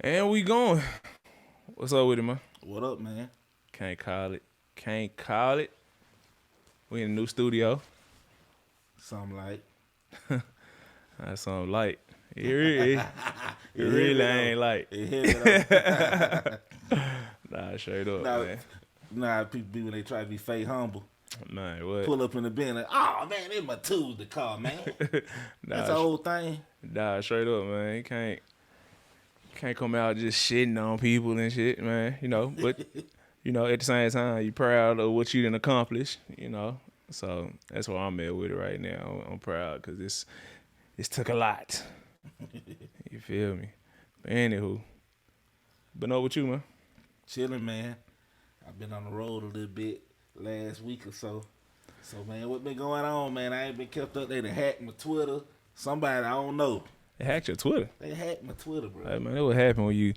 And we going. What's up with it, man? What up, man? Can't call it. Can't call it. We in a new studio. Something like That's something light. It it really heavy though. ain't light. It heavy though. Nah, straight up, now, man. now people be when they try to be fake humble, Man, what? pull up in the bin like, oh man, it's my Tuesday car, man. That's the Nah, whole thing. straight up, man. You can't come out just shitting on people and shit, man. But at the same time, you proud of what you done accomplished. So that's where I'm at with it right now. I'm proud because this took a lot. You feel me? But anywho, but no, with you, man. Chilling, man. I've been on the road a little bit last week or so. So man, what been going on, man? I ain't been kept up. They done hacked my Twitter. Somebody I don't know. They hacked your Twitter. They hacked my Twitter, bro. Hey, man, that what happen when you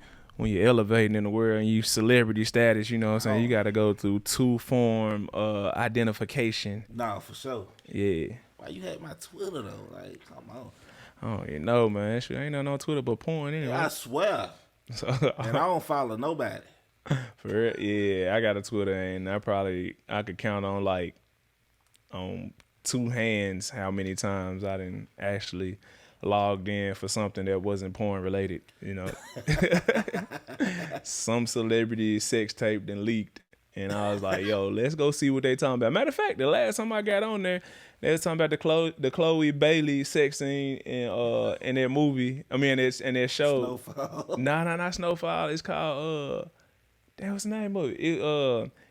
elevating in the world and you celebrity status. You know what I'm saying? You got to go through two-form identification. Nah, for sure. Yeah. Why you hack my Twitter though? Like, come on. I don't even know, man. Shit, ain't nothing on Twitter but porn anyway. I swear. So, And I don't follow nobody. for real, yeah, I got a Twitter and I could count on like on two hands how many times I didn't actually logged in for something that wasn't porn related. Some celebrity sex tape then leaked, and I was like, "Yo, let's go see what they talking about." Matter of fact, the last time I got on there, they was talking about the Chloe Bailey sex scene in their movie. I mean, it's in their show. Snowfall. Nah, not Snowfall. It's called that was the name of it.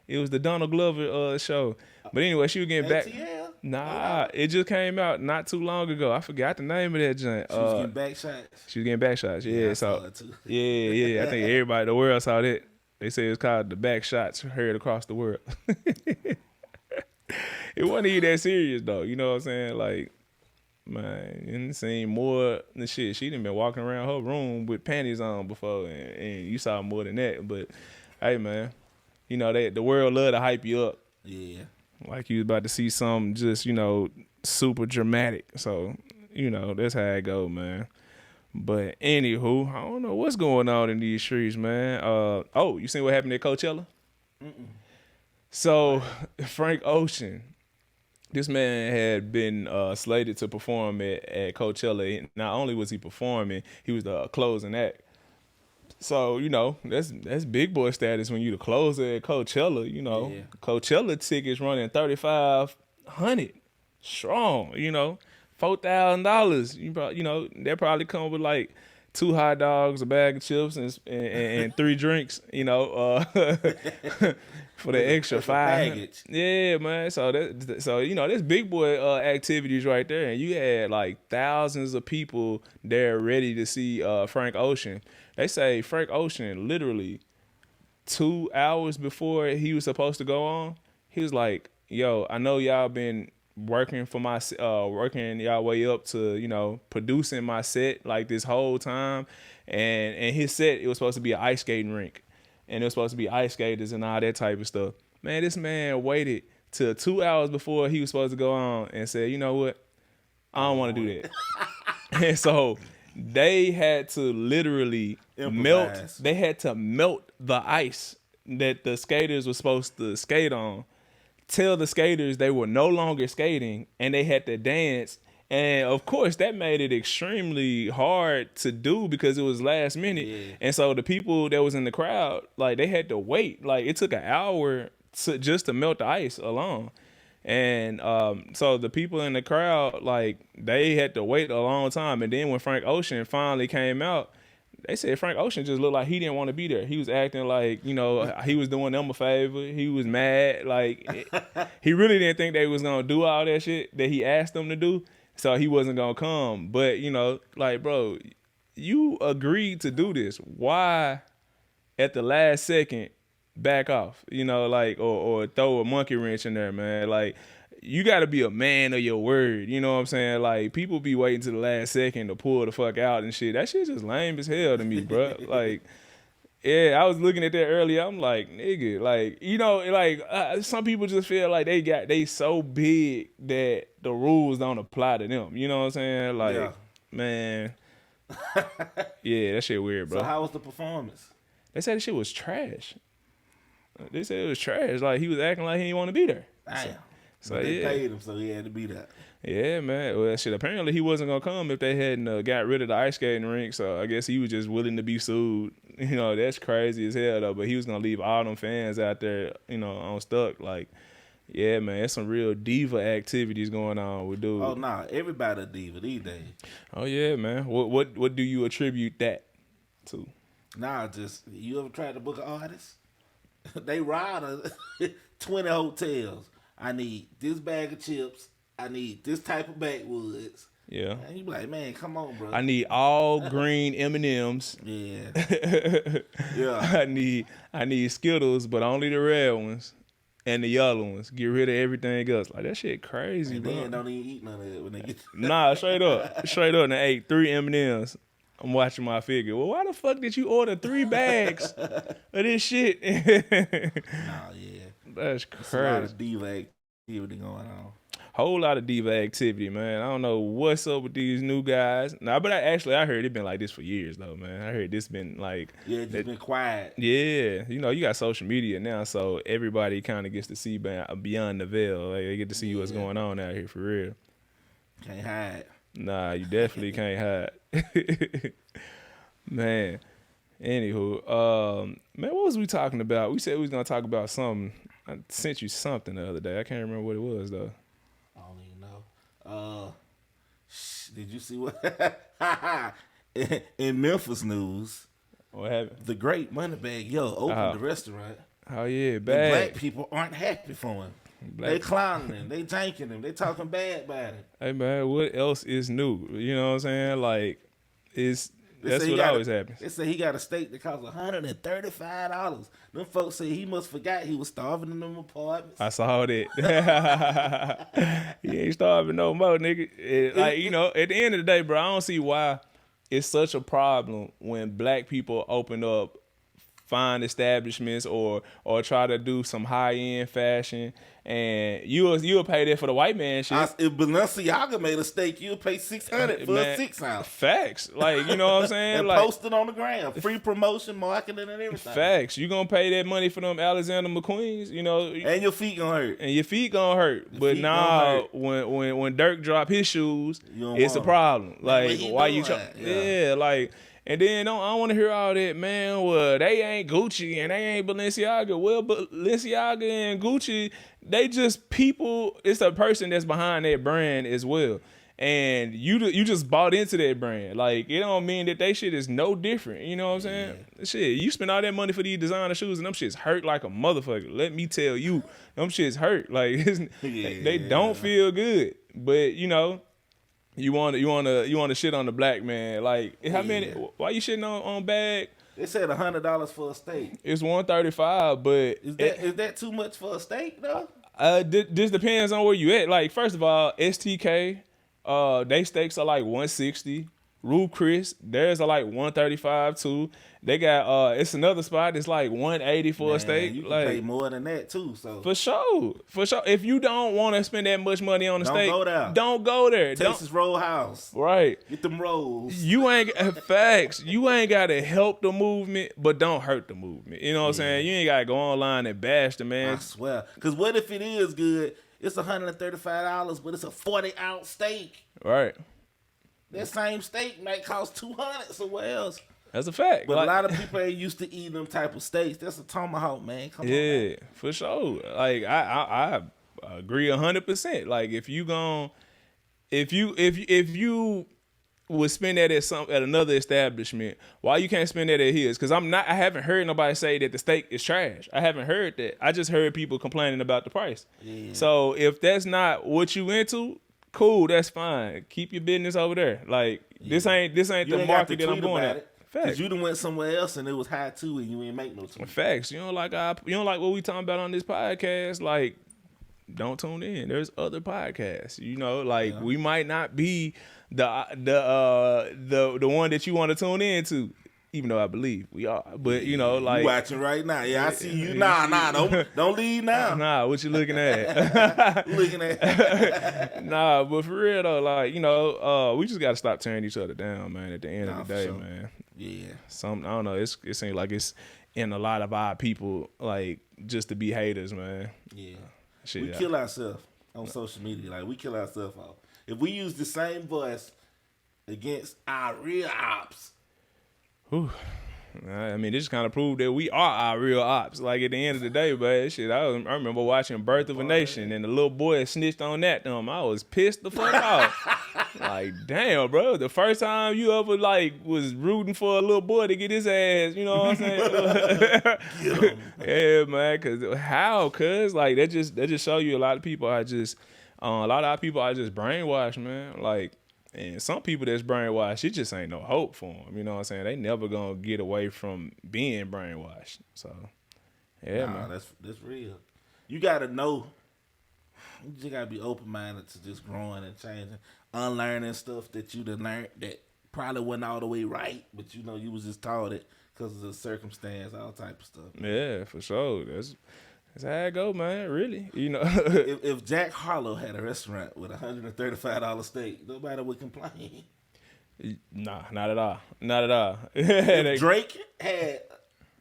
It was the Donald Glover show. But anyway, she was getting back. ATL? Nah, it just came out not too long ago. I forgot the name of that joint. She was getting back shots. She was getting back shots. Yeah, I saw so it too. yeah. I think everybody in the world saw that. They say it's called the back shots heard across the world. It wasn't even that serious though. You know what I'm saying? Like, man, you done seen more than shit. She done been walking around her room with panties on before, and you saw more than that. But hey, man, the world love to hype you up. Yeah. Like you was about to see something just, super dramatic. So, that's how it go, man. But anywho, I don't know what's going on in these streets, man. You seen what happened at Coachella? So Frank Ocean, this man had been slated to perform at Coachella. Not only was he performing, he was the closing act. So, that's big boy status when you the closer at Coachella, Yeah. Coachella tickets running 3,500 strong, $4,000. That probably come with like 2 hot dogs, a bag of chips, and 3 drinks, for the extra That's a 500. package. Yeah, man. So that's big boy activities right there, and you had like thousands of people there ready to see Frank Ocean. They say Frank Ocean literally 2 hours before he was supposed to go on, he was like, "Yo, I know y'all been working y'all way up to producing my set like this whole time, and his set, it was supposed to be an ice skating rink, and it was supposed to be ice skaters and all that type of stuff. Man, this man waited till 2 hours before he was supposed to go on and said, you know what, I don't want to do that. And so they had to literally Improvise. melt the ice that the skaters were supposed to skate on, tell the skaters they were no longer skating, and they had to dance. And of course, that made it extremely hard to do because it was last minute. Yeah. And so the people that was in the crowd, like, they had to wait. Like, it took an hour just to melt the ice alone. And so the people in the crowd, like, they had to wait a long time. And then when Frank Ocean finally came out, they said Frank Ocean just looked like he didn't want to be there. He was acting like, he was doing them a favor. He was mad. Like, he really didn't think they was going to do all that shit that he asked them to do. So he wasn't going to come. But, like, bro, you agreed to do this. Why at the last second back off, or throw a monkey wrench in there, man? Like, you got to be a man of your word. You know what I'm saying? Like, people be waiting to the last second to pull the fuck out and shit. That shit just lame as hell to me, bro. Like, yeah, I was looking at that earlier. I'm like, nigga, like, some people just feel like they so big that the rules don't apply to them. You know what I'm saying? Like, Yeah. man, Yeah, that shit weird, bro. So how was the performance? They said the shit was trash. They said it was trash. Like he was acting like he didn't want to be there. Damn. So But they yeah. paid him, so he had to be there. Yeah, man. Well, shit. Apparently, he wasn't gonna come if they hadn't got rid of the ice skating rink. So I guess he was just willing to be sued. You know, that's crazy as hell though. But he was gonna leave all them fans out there, you know, on stuck. Like, yeah, man, there's some real diva activities going on with dude. Oh nah, everybody a diva these days. Oh yeah, man. What do you attribute that to? Nah, just you ever tried to book an artist? They ride 20 hotels. I need this bag of chips. I need this type of backwoods. Yeah. And you be like, man, come on, bro. I need all green M&Ms. Yeah. Yeah. I need Skittles, but only the red ones and the yellow ones. Get rid of everything else. Like that shit crazy, And bro. then don't even eat none of it when they get. Nah, straight up. And I ate 3 M&Ms. I'm watching my figure. Well, why the fuck did you order 3 bags of this shit? Nah, yeah. That's It's a lot crazy. of diva activity going on. Whole lot of diva activity, man. I don't know what's up with these new guys. Nah, but I heard it been like this for years, though, man. I heard this been like... Yeah, it's just been quiet. Yeah, you know, you got social media now, so everybody kind of gets to see beyond the veil. Like, they get to see what's going on out here for real. Can't hide. Nah, you definitely can't hide. Man. Anywho, man, what was we talking about? We said we was going to talk about something. I sent you something the other day. I can't remember what it was, though. I don't even know. Did you see what? In Memphis news, What happened? the Great Moneybag Yo opened the restaurant. Oh, yeah, And bad. black people aren't happy for him. They clowning him. They janking him. They talking bad about him. Hey, man, what else is new? You know what I'm saying? Like, that's say he what got always happens. They say he got a steak that costs $135. Them folks say he must forgot he was starving in them apartments. I saw that. He ain't starving no more, nigga. Like, you know, at the end of the day, bro, I don't see why it's such a problem when black people open up fine establishments or try to do some high end fashion, and you'll pay that for the white man shit. If Balenciaga made a steak, you'll pay $600 for a 6 ounce. Facts, like, you know what I'm saying, And like, post it on the gram. Free promotion, marketing, and everything. facts. You gonna pay that money for them Alexander McQueens, you know, And your feet gonna hurt. and your feet gonna hurt. But feet nah, gonna when Dirk drop his shoes, You don't it's a want 'em. problem. what Like, he why you doing? yeah, like, and then I don't want to hear all that, man. Well, they ain't Gucci and they ain't Balenciaga. Well, Balenciaga and Gucci, they just people. It's a person that's behind that brand as well. And you just bought into that brand. Like, it don't mean that they shit is no different. You know what I'm saying? Shit, you spend all that money for these designer shoes and them shits hurt like a motherfucker. Let me tell you, them shits hurt. Like, they don't feel good. But, you know, you want to shit on the black man. Like, how many? Why you shitting on bag? They said $100 for a steak. It's $135, but Is that too much for a steak though? this depends on where you at. Like, first of all, STK, they steaks are like $160. Ruth Chris, theirs are like $135 too. They got it's another spot that's like $180 for a steak. You can like, pay more than that too. So for sure. If you don't want to spend that much money on a Don't steak, go there. don't go there. Texas Roadhouse. Right. Get them rolls. You ain't facts. You ain't gotta help the movement, but don't hurt the movement. You know what I'm saying? You ain't gotta go online and bash the man. I swear. Because what if it is good? It's $135, but it's a 40-ounce steak. Right. That same steak might cost $200 somewhere else. That's a fact. But Like, a lot of people ain't used to eating them type of steaks. That's a tomahawk, man. Come on. yeah, for sure. Like, I agree 100%. Like, if you would spend that at another establishment, why you can't spend that at his? Because I haven't heard nobody say that the steak is trash. I haven't heard that. I just heard people complaining about the price. Yeah. So if that's not what you into, cool, that's fine. Keep your business over there. Like, this ain't You the ain't got to market that I'm tweet going about at. it. Facts. Because you done went somewhere else and it was high too and you ain't make no tweet. Facts. You don't like what we talking about on this podcast. Like, don't tune in. There's other podcasts. You know, like, we might not be the one that you want to tune into. even though I believe we are. But you know, like you watching right now. Yeah, I see you. Nah, don't leave now. Nah, what you looking at? Looking at. Nah, but for real though, like, you know, we just gotta stop tearing each other down, man. At the end of the day, for sure. man. Yeah. I don't know. It seems like it's in a lot of our people, like, just to be haters, man. Yeah. Shit, We kill ourselves on social media. Like, we kill ourselves off. If we use the same voice against our real ops. Whew. I mean, this kind of proved that we are our real ops. Like, at the end of the day, but shit, I remember watching Birth of a Nation, and the little boy snitched on that to him. I was pissed the fuck off. Like, damn, bro, the first time you ever, like, was rooting for a little boy to get his ass, you know what I'm saying? Yeah, man, cause like, that just show you a lot of people are just, a lot of our people are just brainwashed, man. Like, and some people that's brainwashed, it just ain't no hope for them. You know what I'm saying? They never gonna get away from being brainwashed. So, yeah, man. That's real. You gotta know. You just gotta be open minded to just growing and changing, unlearning stuff that you done learned that probably wasn't all the way right, but you know you was just taught it because of the circumstance, all type of stuff. Yeah, for sure. That's how it go, man. Really, you know. if Jack Harlow had a restaurant with $135 steak, nobody would complain. Nah, not at all. Not at all. If Drake had,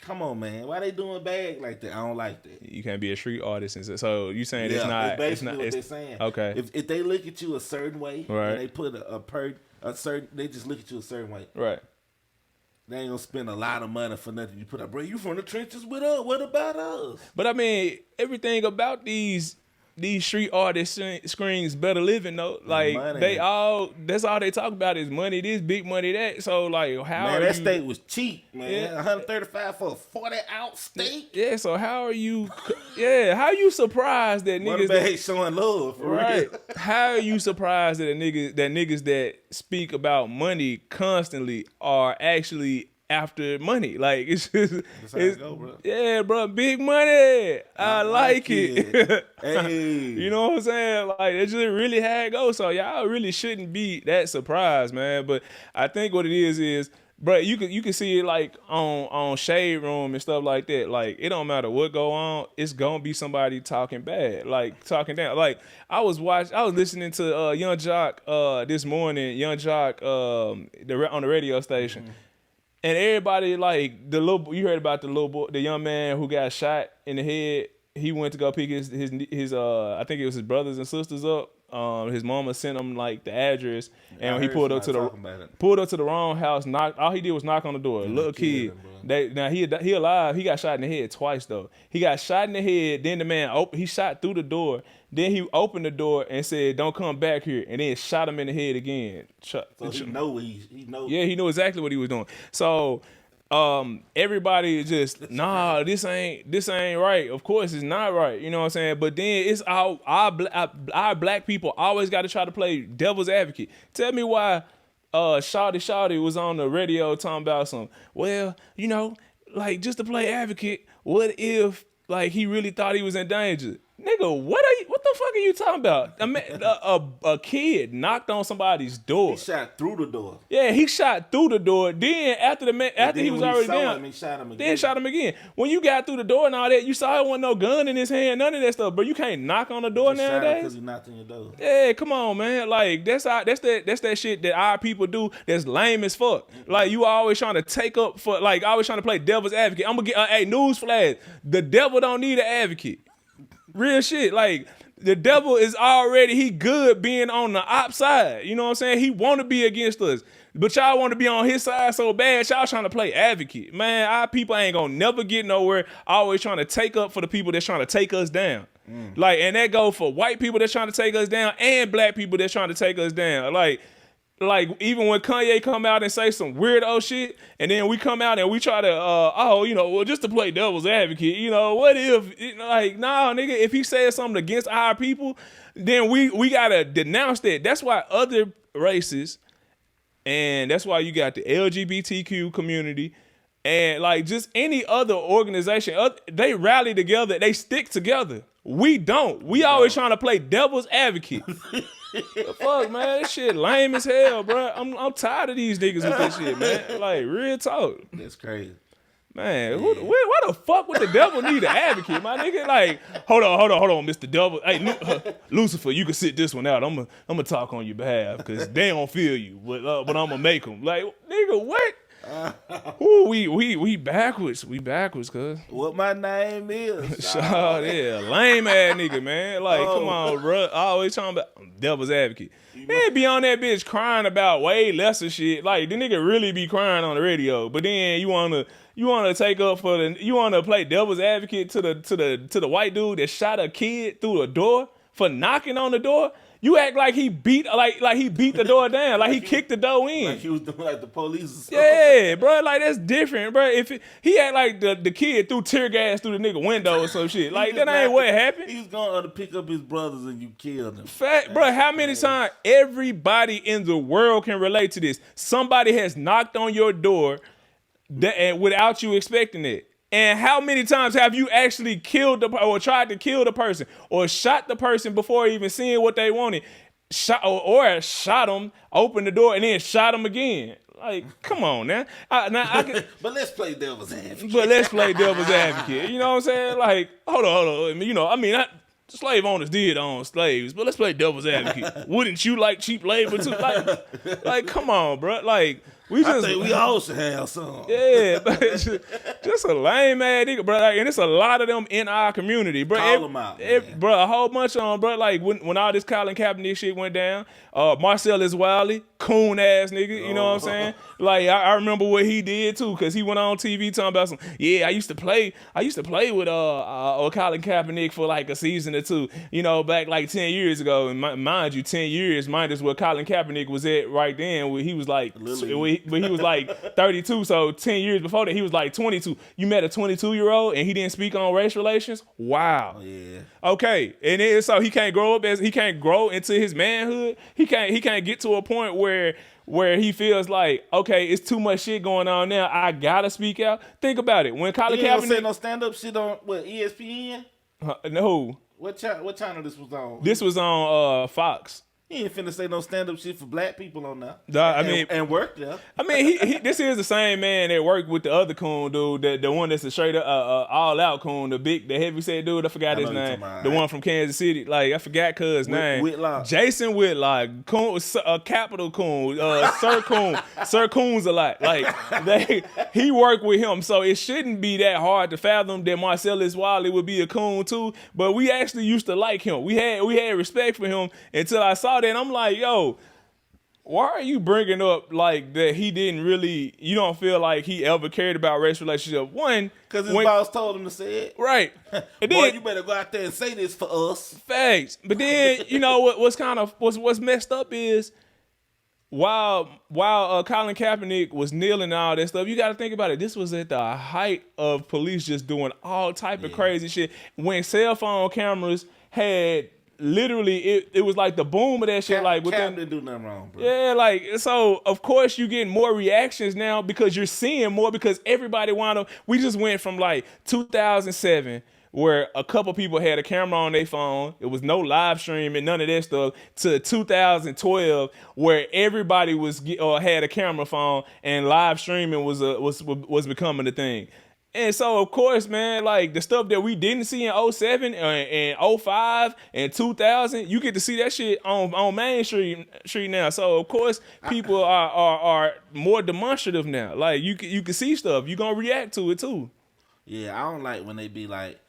come on, man, why they doing bag like that? I don't like that. You can't be a street artist, and so you saying it's not. It's basically what it's, they're saying. Okay. If they look at you a certain way, right, and they put a certain, they just look at you a certain way, right. They ain't gonna spend a lot of money for nothing you put up. Bro, you from the trenches with us. What about us? But I mean, everything about these street artists screams better living though. Like money. That's all they talk about is money, this big money, that. So like how man, that steak was cheap, man. Yeah. $135 for a 40-ounce steak. Yeah, so how are you how you surprised that niggas that showing love for right? Real. How are you surprised that niggas that speak about money constantly are actually after money? Like it's just that's how it go, bro. Yeah, bro, big money. I like it. Hey. You know what I'm saying? Like it's just really how it goes. So y'all really shouldn't be that surprised, man. But I think what it is, bro, you can see it like on Shade Room and stuff like that. Like it don't matter what go on, it's gonna be somebody talking bad, like talking down. Like I was listening to Young Jock this morning. Young Jock on the radio station. Mm-hmm. And everybody like you heard about the young man who got shot in the head. He went to go pick his I think it was his brothers and sisters up. His mama sent him like the address, and when he pulled up to the wrong house, all he did was knock on the door. Little kid. He alive. He got shot in the head twice though. He got shot in the head. Then the man he shot through the door. Then he opened the door and said, "Don't come back here," and then shot him in the head again. So he know Yeah, he knew exactly what he was doing. So everybody just this ain't right. Of course it's not right. You know what I'm saying? But then it's our black people always got to try to play devil's advocate. Tell me why Shawty was on the radio talking about some, well, you know, like just to play advocate, what if like he really thought he was in danger? Nigga, what the fuck are you talking about? A kid knocked on somebody's door. He shot through the door. Yeah, he shot through the door. Then after he was already down, he shot him again. Then shot him again. When you got through the door and all that, you saw there wasn't no gun in his hand, none of that stuff. But you can't knock on the door nowadays. Because he knocked on your door. Yeah, come on, man. Like that's that shit that our people do. That's lame as fuck. Mm-hmm. Like you always trying to take up for, like always trying to play devil's advocate. I'm gonna get newsflash. The devil don't need an advocate. Real shit. Like the devil is he good being on the op side. You know what I'm saying? He want to be against us. But y'all want to be on his side so bad, y'all trying to play advocate. Man, our people ain't gonna never get nowhere. Always trying to take up for the people that's trying to take us down. Like, and that go for white people that's trying to take us down and black people that's trying to take us down. Like even when Kanye come out and say some weirdo shit, and then we come out and we try to, just to play devil's advocate, what if, nah, nigga, if he says something against our people, then we gotta denounce that. That's why other races, and that's why you got the LGBTQ community, and like just any other organization, they rally together, they stick together. We don't. We always trying to play devil's advocate. The fuck, man, this shit lame as hell, bro. I'm tired of these niggas with this shit, man. Like, real talk. That's crazy. Man, why the fuck would the devil need an advocate, my nigga? Like, hold on, Mr. Devil. Hey, Lucifer, you can sit this one out. I'm gonna talk on your behalf because they don't feel you, but I'm gonna make them. Like, nigga, what? Ooh, we backwards. We backwards, cuz. What my name is? Shout yeah, lame ass nigga, man. Like, come on, bro. Always talking about devil's advocate. They be on that bitch crying about way lesser shit. Like, the nigga really be crying on the radio, but then you wanna take up for you wanna play devil's advocate to the white dude that shot a kid through a door for knocking on the door. You act like he beat the door down, like he kicked the door in. Like he was doing like the police or something. Yeah, bro, like that's different, bro. He act like the kid threw tear gas through the nigga window or some shit. Like that ain't what happened. He was going to pick up his brothers and you killed him. Fact, bro, how many times everybody in the world can relate to this? Somebody has knocked on your door and without you expecting it. And how many times have you actually killed or tried to kill the person or shot the person before even seeing what they wanted? Or shot them, opened the door, and then shot them again. Like, come on, man. But let's play devil's advocate. You know what I'm saying? Like, hold on. Slave owners did own slaves, but let's play devil's advocate. Wouldn't you like cheap labor too? Like, come on, bro. Like, I think we all should have some. Yeah, but it's just a lame ass nigga, bro. Like, and it's a lot of them in our community, bro. Call them out, bro. A whole bunch of them, bro. Like when all this Colin Kaepernick shit went down, Marcellus Wiley, coon ass nigga. You know what I'm saying? Like I remember what he did too, cause he went on TV talking about some. Yeah, I used to play with Colin Kaepernick for like a season or two. You know, back like 10 years ago. And mind you, 10 years minus where Colin Kaepernick was at right then, where he was like. But he was like 32, so 10 years before that, he was like 22. You met a 22-year-old and he didn't speak on race relations? Wow. Oh, yeah. Okay, and then, so he can't grow into his manhood. He can't get to a point where he feels like, okay, it's too much shit going on now. I gotta speak out. Think about it. When Colin Kaepernick say no stand-up shit on what, ESPN? No. What channel this was on? This was on Fox. He ain't finna say no stand-up shit for black people on there. And work there. I mean, he this is the same man that worked with the other coon dude, the one that's a straight up all-out coon, the heavy-set dude. I forgot his name. The one from Kansas City. Like, I forgot cuz name. Whitlock. Jason Whitlock. Coon, Capital Coon. Sir Coon. Sir Coons a lot. Like, he worked with him. So it shouldn't be that hard to fathom that Marcellus Wiley would be a coon too. But we actually used to like him. We had respect for him until I saw that, and I'm like, yo, why are you bringing up like that he didn't really, you don't feel like he ever cared about race relationship? One, because his boss told him to say it. Right. And then, you better go out there and say this for us. Facts. But then, you know, what's messed up is while Colin Kaepernick was kneeling and all that stuff, you got to think about it. This was at the height of police just doing all type of crazy shit. When cell phone cameras had literally, it was like the boom of that shit. Like Cap didn't do nothing wrong, bro. Yeah, like, so of course you getting more reactions now because you're seeing more, because everybody we just went from like 2007 where a couple people had a camera on their phone, it was no live streaming, none of that stuff, to 2012 where everybody had a camera phone and live streaming was becoming a thing. And so, of course, man, like the stuff that we didn't see in 07 and 05 and 2000, you get to see that shit on Main Street now. So, of course, people are more demonstrative now. Like, you can see stuff. You're going to react to it, too. Yeah, I don't like when they be like,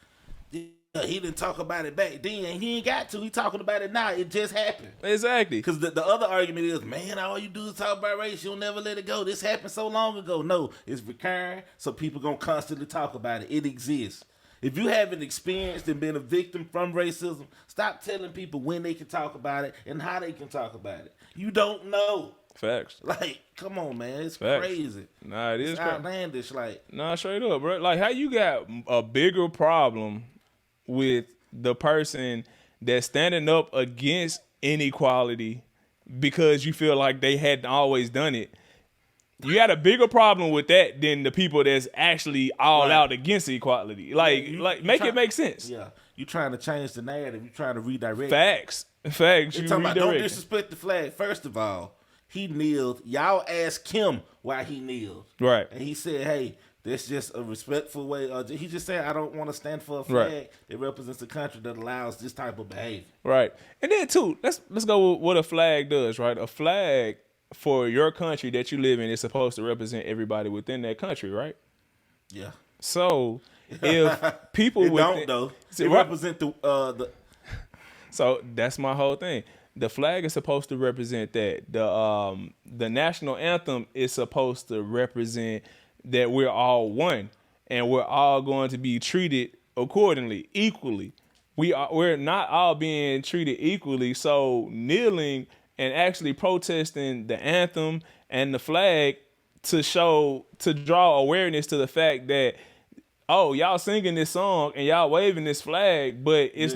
he didn't talk about it back then. He ain't got to. He talking about it now. It just happened. Exactly. Because the other argument is, man, all you do is talk about race. You'll never let it go. This happened so long ago. No, it's recurring, so people going to constantly talk about it. It exists. If you haven't experienced and been a victim from racism, stop telling people when they can talk about it and how they can talk about it. You don't know. Facts. Like, come on, man. It's Facts. Crazy. Nah, it is outlandish. Like, nah, straight up, bro. Like, how you got a bigger problem with the person that's standing up against inequality because you feel like they hadn't always done it? You got a bigger problem with that than the people that's actually all out against equality. Like, make it make sense. Yeah, You trying to change the narrative. You trying to redirect. Facts. You talking about don't redirect. disrespect the flag. First of all, he kneeled. Y'all asked him why he kneeled. Right. And he said, hey, that's just a respectful way. He just said, I don't want to stand for a flag that represents a country that allows this type of behavior. Right. And then too, let's go with what a flag does, right? A flag for your country that you live in is supposed to represent everybody within that country, right? Yeah. So if people don't though. It represent the So that's my whole thing. The flag is supposed to represent that. The national anthem is supposed to represent that we're all one and we're all going to be treated accordingly, equally. We're not all being treated equally. So kneeling and actually protesting the anthem and the flag to draw awareness to the fact that, oh, y'all singing this song and y'all waving this flag, but it's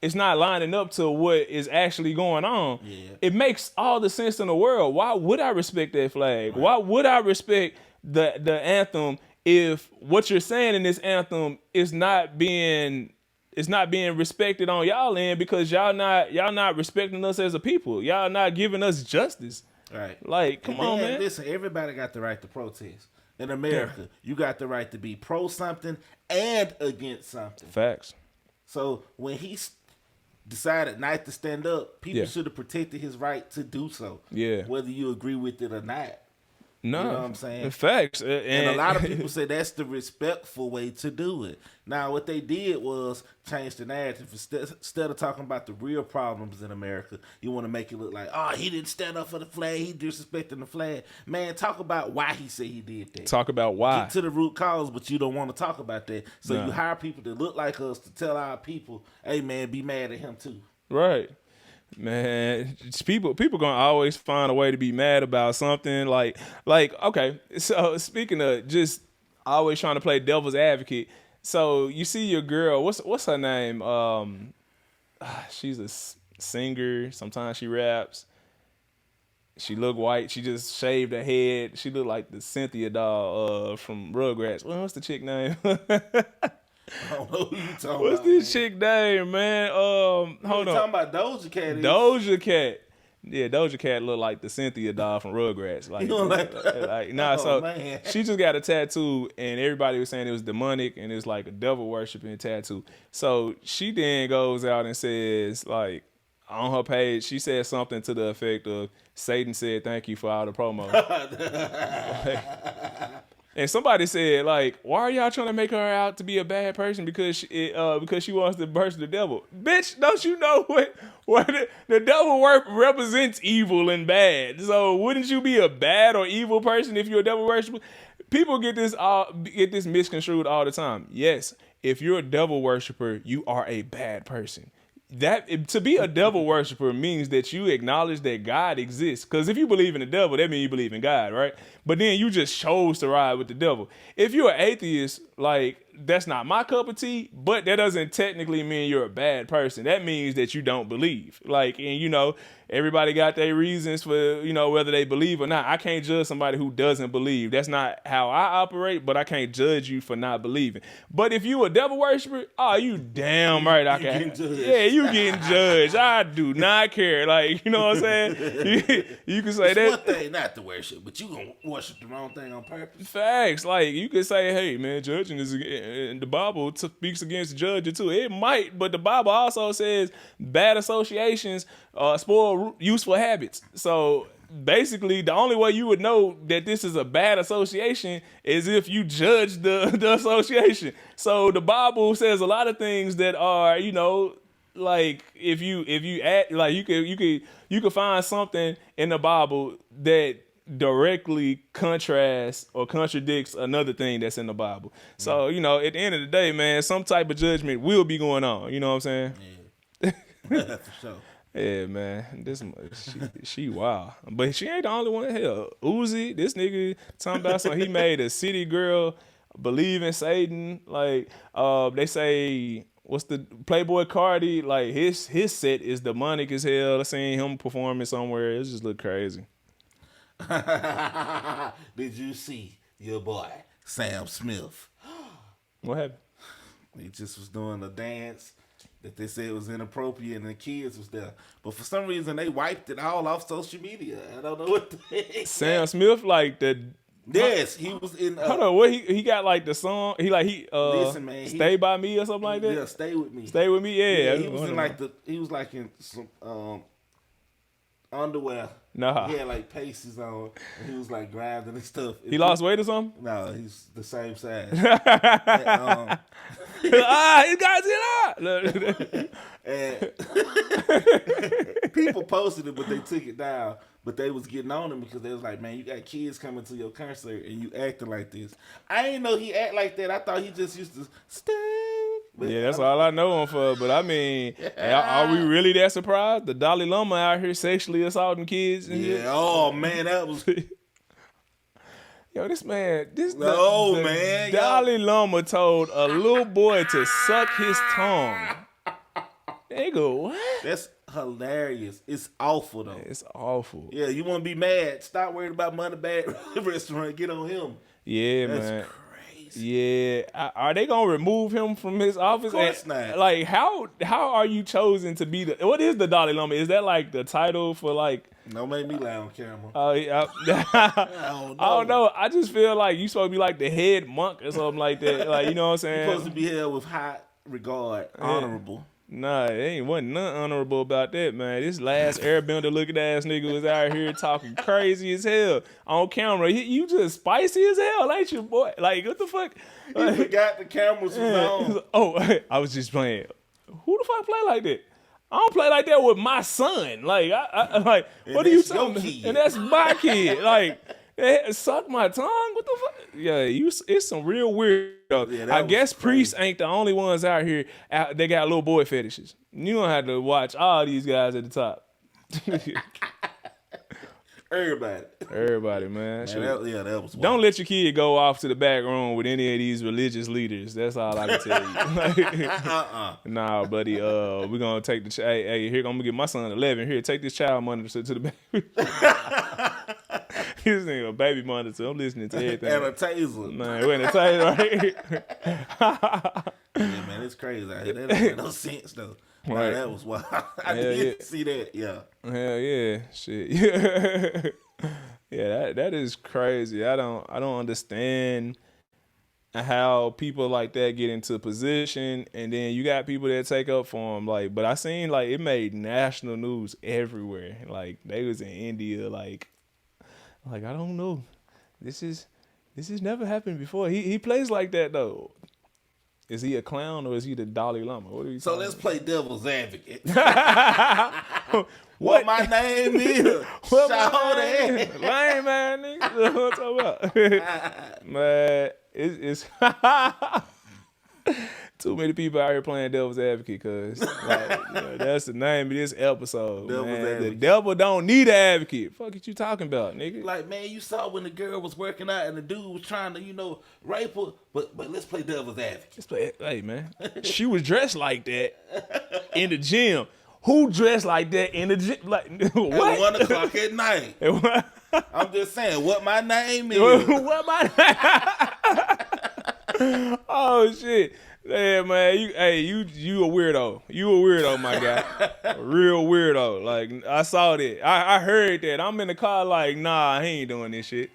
it's not lining up to what is actually going on. Yeah. It makes all the sense in the world. Why would I respect that flag? Right. Why would I respect the anthem if what you're saying in this anthem is not being respected on y'all end because y'all not respecting us as a people. Y'all not giving us justice. Right. Like, come on, man. Listen, everybody got the right to protest. In America, you got the right to be pro something and against something. Facts. So when he decided not to stand up, people should have protected his right to do so. Yeah. Whether you agree with it or not. No. You know what I'm saying? Facts. And a lot of people say that's the respectful way to do it. Now, what they did was change the narrative. Instead of talking about the real problems in America, you want to make it look like, oh, he didn't stand up for the flag. He disrespecting the flag. Man, talk about why he said he did that. Talk about why. Get to the root cause, but you don't want to talk about that. So you hire people that look like us to tell our people, hey, man, be mad at him too. Right. Man, people gonna always find a way to be mad about something. Like okay. So speaking of just always trying to play devil's advocate, so you see your girl. What's her name? She's a singer. Sometimes she raps. She look white. She just shaved her head. She look like the Cynthia doll from Rugrats. What's the chick name? I don't know who you talking about. What's this chick name, man? Hold on. Talking about Doja Cat. Doja Cat. Yeah, Doja Cat look like the Cynthia doll from Rugrats. Like, man. She just got a tattoo, and everybody was saying it was demonic, and it's like a devil worshiping tattoo. So she then goes out and says, like, on her page, she said something to the effect of, Satan said thank you for all the promo. And somebody said, like, why are y'all trying to make her out to be a bad person because she wants to burst the devil? Bitch, don't you know what the devil represents evil and bad? So wouldn't you be a bad or evil person if you're a devil worshiper? People get this misconstrued all the time. Yes, if you're a devil worshiper, you are a bad person. To be a devil worshiper means that you acknowledge that God exists. Because if you believe in the devil, that means you believe in God, right? But then you just chose to ride with the devil. If you're an atheist, like, that's not my cup of tea, but that doesn't technically mean you're a bad person. That means that you don't believe. Like, and everybody got their reasons for, whether they believe or not. I can't judge somebody who doesn't believe. That's not how I operate, but I can't judge you for not believing. But if you a devil worshiper, you damn right I can. Yeah, you getting judged. I do not care. Like, you know what I'm saying? You can say it's that. one thing not to worship, but you gonna worship the wrong thing on purpose. Facts. Like, you could say, hey, man, judging is, the Bible speaks against judging too. It might, but the Bible also says bad associations spoil useful habits. So basically, the only way you would know that this is a bad association is if you judge the association. So the Bible says a lot of things that are, like if you add, like you could find something in the Bible that directly contrasts or contradicts another thing that's in the Bible. So, at the end of the day, man, some type of judgment will be going on. You know what I'm saying? Yeah. For sure. Yeah, man. She wild. But she ain't the only one. Hell, Uzi, this nigga talking about something. He made a city girl believe in Satan. Like, they say, what's the Playboy Cardi? Like, his set is demonic as hell. I seen him performing somewhere. It just look crazy. Did you see your boy Sam Smith? What happened? He just was doing a dance that they said was inappropriate, and the kids was there. But for some reason, they wiped it all off social media. I don't know what the heck. Sam Smith, like the. Yes, he was in. Hold on, what he got like the song? Listen, man, Stay by me or something like that. Yeah, stay with me. Stay with me, yeah. He was in like in some underwear. Nah. He had like paces on, and he was like grinding and stuff. He lost weight or something? No, he's the same size. He got it out. And people posted it, but they took it down. But they was getting on him because they was like, man, you got kids coming to your concert and you acting like this. I didn't know he act like that. I thought he just used to stay. But Yeah, that's all I know him for. But I mean, are we really that surprised? The Dalai Lama out here sexually assaulting kids? And yeah. shit? Oh man, that was. Yo, this man, man, Dalai Lama told a little boy to suck his tongue. Nigga, what? That's hilarious. It's awful though. It's awful. Yeah, you want to be mad? Stop worrying about money bag restaurant. Get on him. Yeah, That's man. crazy. Yeah, are they gonna remove him from his office? Of course not. Like, how are you chosen to be the? What is the Dalai Lama? Is that like the title for like? Don't make me lie on camera. I don't know. I just feel like you supposed to be like the head monk or something like that. Like, you know what I'm saying? You're supposed to be held with high regard, honorable. Nah, wasn't nothing honorable about that, man. This last airbender looking ass nigga was out here talking crazy as hell on camera. You just spicy as hell, ain't you, boy? Like, what the fuck? He forgot the cameras was on. Oh, I was just playing. Who the fuck play like that? I don't play like that with my son. Like, I like, And what are you that's your talking? kid. And that's my kid. Like, suck my tongue. What the fuck? Yeah, it's some real weird. Yeah, I guess crazy. priests ain't the only ones out here. They got little boy fetishes. You don't have to watch all these guys at the top. Everybody, man. Shit. That was wild. Don't let your kid go off to the back room with any of these religious leaders. That's all I can tell you. Nah, buddy. We're gonna take the hey, here I'm gonna get my son 11. Here, take this child monitor to the baby. This nigga a baby monitor. I'm listening to everything. And a taser. Man, we're in a taser, right? Yeah, man, it's crazy out here. That don't make no sense though. Nah, Right. that was wild. I Hell did see that. Yeah. Hell yeah, shit. Yeah, yeah. That is crazy. I don't understand how people like that get into position, and then you got people that take up for them. Like, but I seen like it made national news everywhere. Like they was in India. Like I don't know. This is never happened before. He plays like that though. Is he a clown or is he the Dalai Lama? What are you? So let's play devil's advocate. what What my name is? What Shout man? out. Lame man, nigga. What I'm talking about? Man, it's too many people out here playing devil's advocate, cause like, that's the name of this episode. Devil's Man. The advocate. devil don't need an advocate. Fuck what you talking about, nigga? Like, man, you saw when the girl was working out and the dude was trying to, rape her. But let's play devil's advocate. Let's play. Hey man, she was dressed like that in the gym. Who dressed like that in the gym? Like what? At 1 o'clock at night. I'm just saying, what my name is. What my? Oh shit. Yeah, man, you a weirdo. You a weirdo, my guy. A real weirdo. Like, I saw that. I heard that. I'm in the car like, nah, he ain't doing this shit.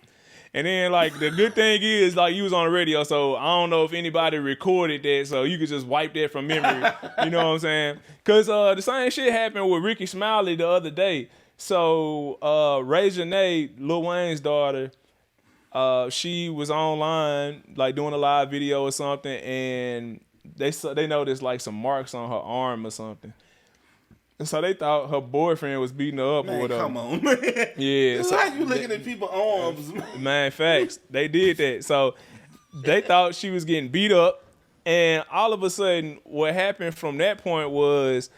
And then, like, the good thing is, like, you was on the radio, so I don't know if anybody recorded that, so you could just wipe that from memory. You know what I'm saying? Because the same shit happened with Ricky Smiley the other day. So, Ray Janae, Lil Wayne's daughter, she was online, like doing a live video or something, and they noticed like some marks on her arm or something. And so they thought her boyfriend was beating her up or Man, whatever. come on, man. Yeah. It's So, like you looking at people's arms, man. man, facts. They did that. So they thought she was getting beat up, and all of a sudden, what happened from that point was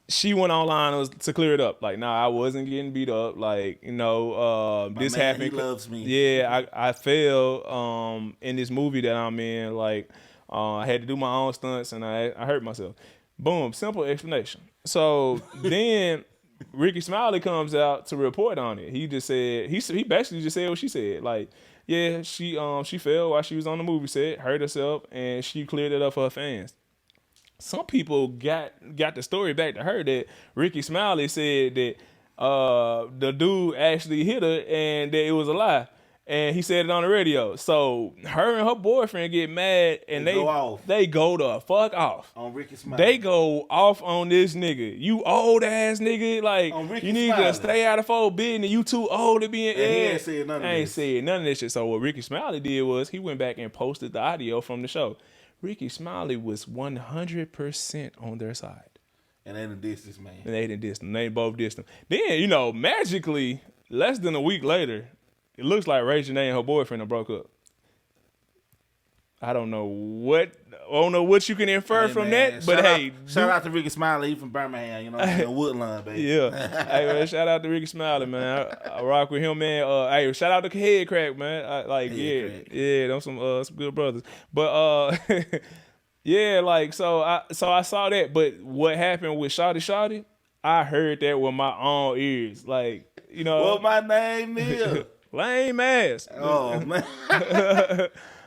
she went online to clear it up. Like, nah, I wasn't getting beat up. Like, this man, happened. he loves me. Yeah, I fell in this movie that I'm in. Like, I had to do my own stunts and I hurt myself. Boom, simple explanation. So then Ricky Smiley comes out to report on it. He just said he basically just said what she said. Like, yeah, she fell while she was on the movie set, hurt herself, and she cleared it up for her fans. Some people got the story back to her that Ricky Smiley said that the dude actually hit her and that it was a lie. And he said it on the radio. So her and her boyfriend get mad and they go the fuck off. On Ricky Smiley. They go off on this nigga. You old ass nigga. Like, you need to stay out of folk business. You too old to be in He ain't said none of this. Ain't said none of this shit. So what Ricky Smiley did was he went back and posted the audio from the show. Ricky Smiley was 100% on their side. And they done dissed this man. And they didn't diss him. They both dissed him. Then, magically, less than a week later, it looks like Ray Janae and her boyfriend have broke up. I don't know what you can infer from that, but shout out to Ricky Smiley, he from Birmingham, Woodlawn, baby. Yeah. Hey, man, shout out to Ricky Smiley, man. I rock with him, man. Hey, shout out to Head Crack, man. Them some good brothers. But yeah, like so I saw that, but what happened with Shawty, I heard that with my own ears, like What my name is? Lame ass. Oh man.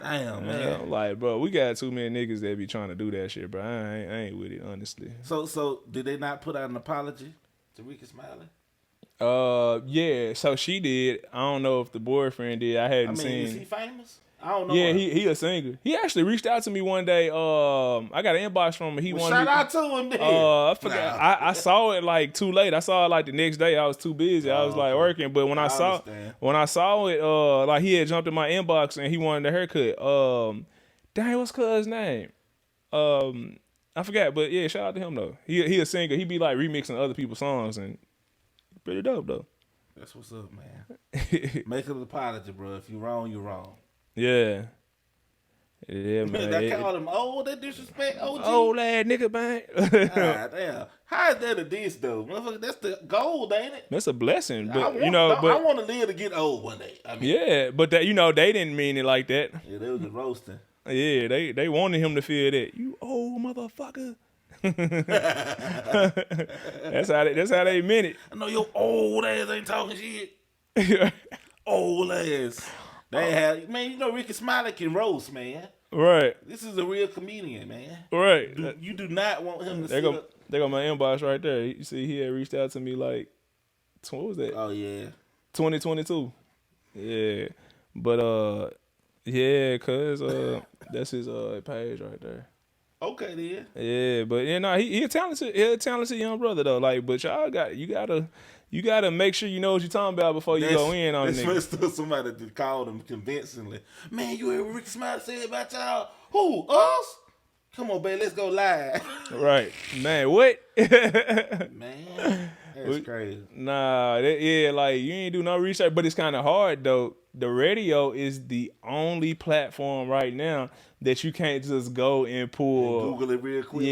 Damn, man. I'm like, bro, we got too many niggas that be trying to do that shit, bro. I ain't with it, honestly. So did they not put out an apology to Ricky Smiley? Yeah. So she did. I don't know if the boyfriend did. I hadn't seen. Is he famous? I don't know. Yeah, he a singer. He actually reached out to me one day. I got an inbox from him. Shout out to him then. I forgot. I saw it like too late. I saw it like the next day. I was too busy. I was like working. But when I saw it, like he had jumped in my inbox and he wanted a haircut. Dang, what's cuz name? I forgot. But yeah, shout out to him though. He a singer. He be like remixing other people's songs and pretty dope though. That's what's up, man. Make an apology, bro. If you wrong, you wrong. Yeah. Yeah, man. They call him old, that disrespect, OG. Old ass nigga, man. God damn. How is that a diss, though? Motherfucker, that's the gold, ain't it? That's a blessing. But, I want to live to get old one day. Yeah, but that they didn't mean it like that. Yeah, they was just roasting. Yeah, they wanted him to feel that. You old motherfucker. That's how they meant it. I know your old ass ain't talking shit. Old ass. They have, man, Ricky Smiley can roast, man. Right. This is a real comedian, man. Right. You do not want him to sit up. They got my inbox right there. You see, he had reached out to me like, what was that? Oh, yeah. 2022. Yeah. But, yeah, cuz, that's his page right there. Okay, then. Yeah, but, he a talented young brother, though. Like, but you gotta make sure you know what you're talking about before you go in on it. That's still somebody that called him convincingly. Man, you heard what Ricky Smiley said about y'all? Who? Us? Come on, babe, let's go live. Right. Man, what? Man, that's crazy. Nah, like you ain't do no research, but it's kind of hard though. The radio is the only platform right now that you can't just go and pull. And Google it real quick.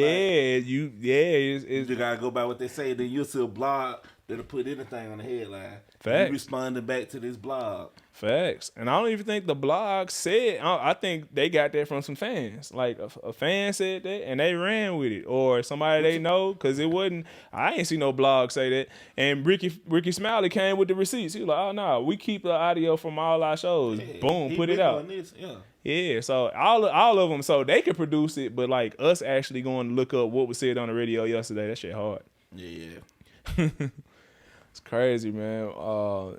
You just gotta go by what they say. Then you'll see a blog that'll put anything on the headline. Facts. You responding back to this blog. Facts. And I don't even think the blog said. I think they got that from some fans. Like a fan said that, and they ran with it, or somebody they know, because it wasn't. I ain't see no blog say that. And Ricky Smiley came with the receipts. He was like, "Oh no, we keep the audio from all our shows. Yeah, boom, put it out." Yeah. So all of them, so they could produce it, but like us actually going to look up what was said on the radio yesterday, that shit hard. Yeah. It's crazy, man.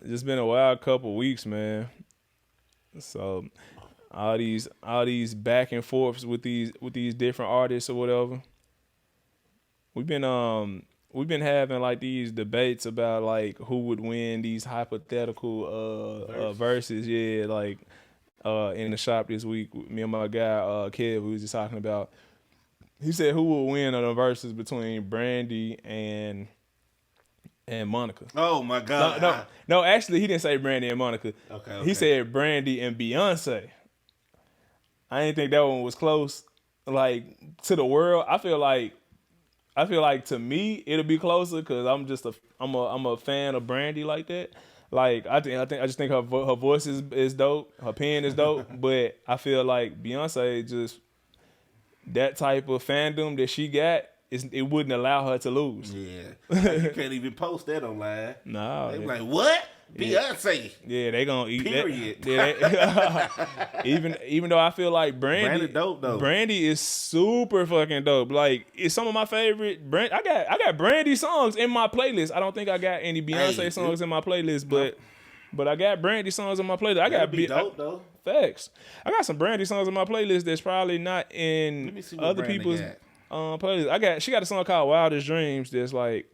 It's been a wild couple weeks, man. So all these back and forths with these different artists or whatever. We've been having like these debates about like who would win these hypothetical verses. Yeah, like in the shop this week, me and my guy Kev, we was just talking about. He said who would win on the verses between Brandy and Monica. Oh my God. No, actually he didn't say Brandy and Monica. Okay. He said Brandy and Beyonce. I didn't think that one was close. Like to the world, I feel like to me it'll be closer because I'm a fan of Brandy like that. Like I just think her voice is dope, her pen is dope, but I feel like Beyonce just that type of fandom that she got it wouldn't allow her to lose. Yeah, like, you can't even post that online. No, They be like, what? Beyonce. yeah, they gonna eat Period. that. Yeah, even though I feel like Brandy dope though. Brandy is super fucking dope. Like it's some of my favorite. I got Brandy songs in my playlist. I don't think I got any Beyonce songs in my playlist, but I got Brandy songs in my playlist. I got That'd be dope though. Facts. I got some Brandy songs in my playlist that's probably not in Let me see what other Brandy people's got. playlist. She got a song called Wildest Dreams that's like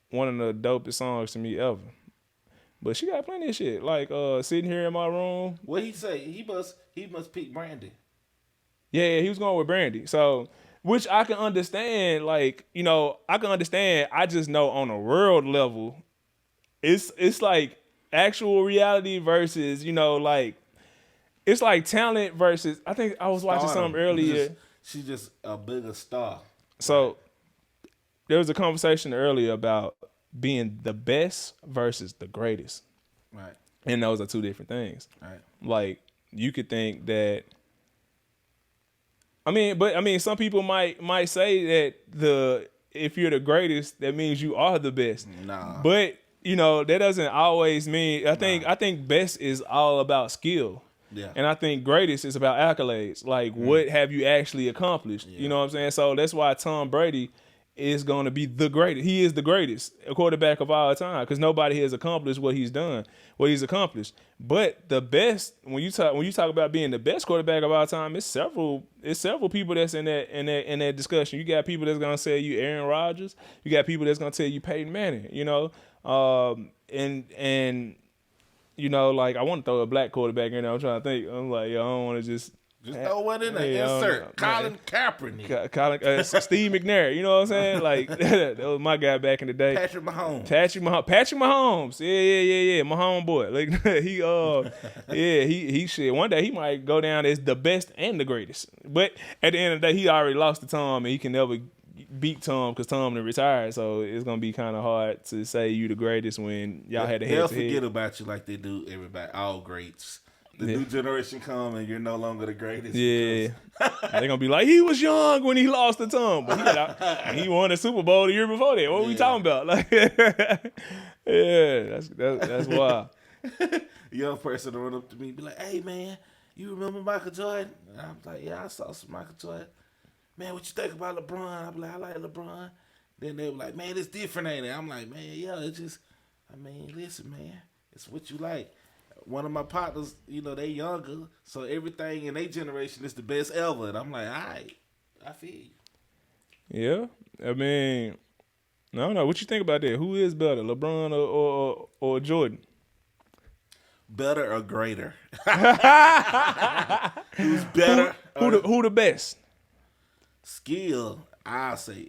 one of the dopest songs to me ever. But she got plenty of shit. Like sitting here in my room. What he say? He must pick Brandy. Yeah, he was going with Brandy. So which I can understand, like, you know, I can understand. I just know on a world level, it's like actual reality versus, you know, like it's like talent versus. I think I was watching something earlier. She's just a bigger star. So there was a conversation earlier about being the best versus the greatest. Right. And those are two different things. Right. Like you could think that some people might say that if you're the greatest, that means you are the best. Nah. But, you know, that doesn't always mean I think best is all about skill. Yeah. And I think greatest is about accolades. Like what have you actually accomplished? Yeah. You know what I'm saying? So that's why Tom Brady is going to be the greatest. He is the greatest quarterback of all time because nobody has accomplished what he's done, what he's accomplished. But the best, when you talk about being the best quarterback of all time, it's several people that's in that discussion. You got people that's gonna say you Aaron Rodgers. You got people that's gonna tell you Peyton Manning. You know, and you know, like I want to throw a black quarterback in there. I'm trying to think. I'm like, yo, I don't want to just throw one in there. Insert Colin Kaepernick. Steve McNair. You know what I'm saying? Like that was my guy back in the day. Patrick Mahomes. Yeah. My homeboy. Like he shit. One day he might go down as the best and the greatest. But at the end of the day, he already lost to Tom, and he can never beat Tom because Tom done retired. So it's gonna be kind of hard to say you the greatest when y'all had a head to head. They'll forget about you like they do everybody, all greats. The new generation come and you're no longer the greatest. Yeah. They're going to be like, he was young when he lost to Tom. But he won a Super Bowl the year before that. What are we talking about? Like, yeah, that's wild. Young person to run up to me and be like, hey, man, you remember Michael Jordan? And I'm like, yeah, I saw some Michael Jordan. Man, what you think about LeBron? I'm like, I like LeBron. Then they were like, man, it's different, ain't it? I'm like, man, yeah, it's just, listen, man, it's what you like. One of my partners, you know, they younger, so everything in their generation is the best ever. And I'm like, all right, I feel you. Yeah, I don't know. What you think about that? Who is better, LeBron or Jordan? Better or greater? Who's better? Who the best? Skill, I'll say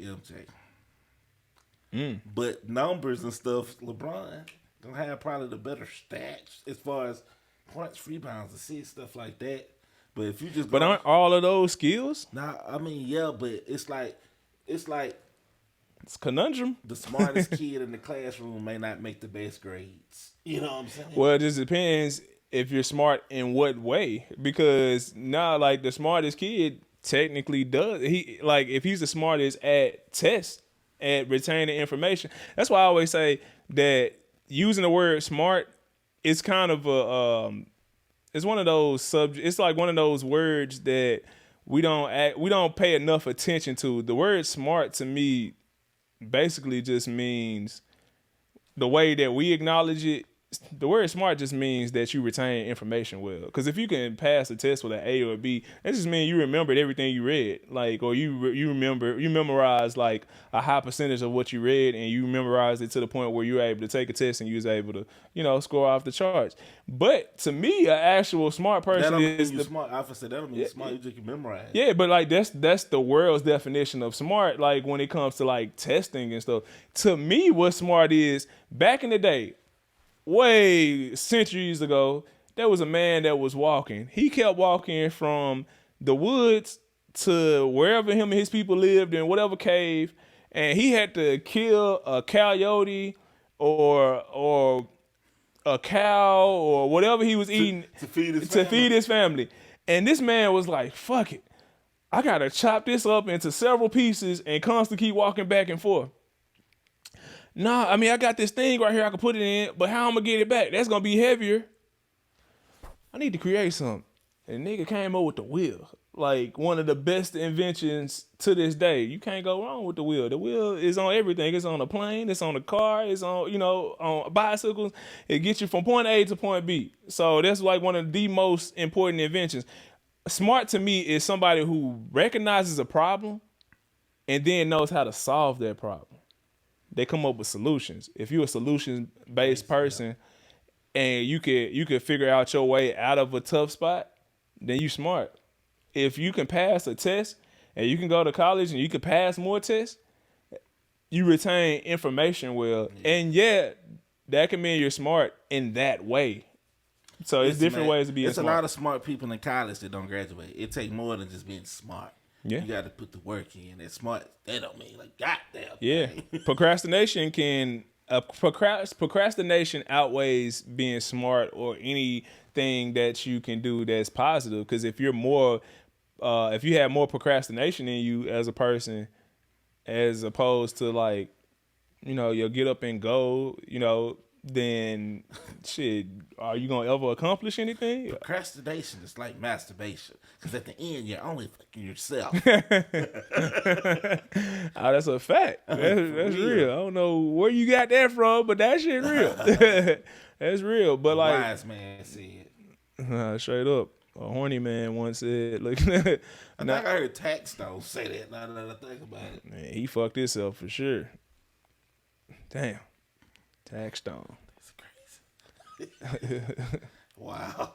MJ. But numbers and stuff, LeBron gonna have probably the better stats as far as points, rebounds, assists, stuff like that. But if you just aren't all of those skills? Nah, yeah, but it's like it's conundrum. The smartest kid in the classroom may not make the best grades. You know what I'm saying? Well, it just depends if you're smart in what way. Because now, like the smartest kid technically does if he's the smartest at tests, at retaining information. That's why I always say that using the word smart is kind of it's one of those subjects. It's like one of those words that we don't pay enough attention to. The word smart to me basically just means the way that we acknowledge it. The word smart just means that you retain information well. Because if you can pass a test with an A or a B, that just means you remembered everything you read. Like, or you memorized like a high percentage of what you read, and you memorized it to the point where you were able to take a test and you was able to, you know, score off the charts. But to me, an actual smart person is smart. I said that don't mean smart. You just can memorize. Yeah, but like that's the world's definition of smart. Like when it comes to like testing and stuff. To me, what smart is back in the day. Way centuries ago, there was a man that was walking. He kept walking from the woods to wherever him and his people lived in whatever cave, and he had to kill a coyote or a cow or whatever he was eating to feed his family. And this man was like, fuck it. I gotta chop this up into several pieces and constantly keep walking back and forth. Nah, I mean, I got this thing right here I can put it in, but how I'm gonna get it back? That's gonna be heavier. I need to create something. And nigga came up with the wheel. Like one of the best inventions to this day. You can't go wrong with the wheel. The wheel is on everything. It's on a plane, it's on a car, it's on, on bicycles. It gets you from point A to point B. So that's like one of the most important inventions. Smart to me is somebody who recognizes a problem and then knows how to solve that problem. They come up with solutions. If you're a solution-based person and you could figure out your way out of a tough spot, then you smart. If you can pass a test and you can go to college and you can pass more tests, you retain information well. Yeah. And that can mean you're smart in that way. So it's different ways to be smart. It's a lot of smart people in college that don't graduate. It takes more than just being smart. Yeah. You got to put the work in. That smart, that don't mean like goddamn. Yeah. Procrastination outweighs being smart or anything that you can do that's positive. Because if you have more procrastination in you as a person, as opposed to like, you'll get up and go, then shit, are you gonna ever accomplish anything? Procrastination is like masturbation, because at the end you're only fucking yourself. Oh, that's a fact. That's real. I don't know where you got that from, but that shit real. That's real. But like, wise man said, straight up, a horny man once said, "Look, I think I heard Tax Stone say that. Now that I think about it, man, he fucked himself for sure. Damn." Tax Stone. That's crazy. Wow.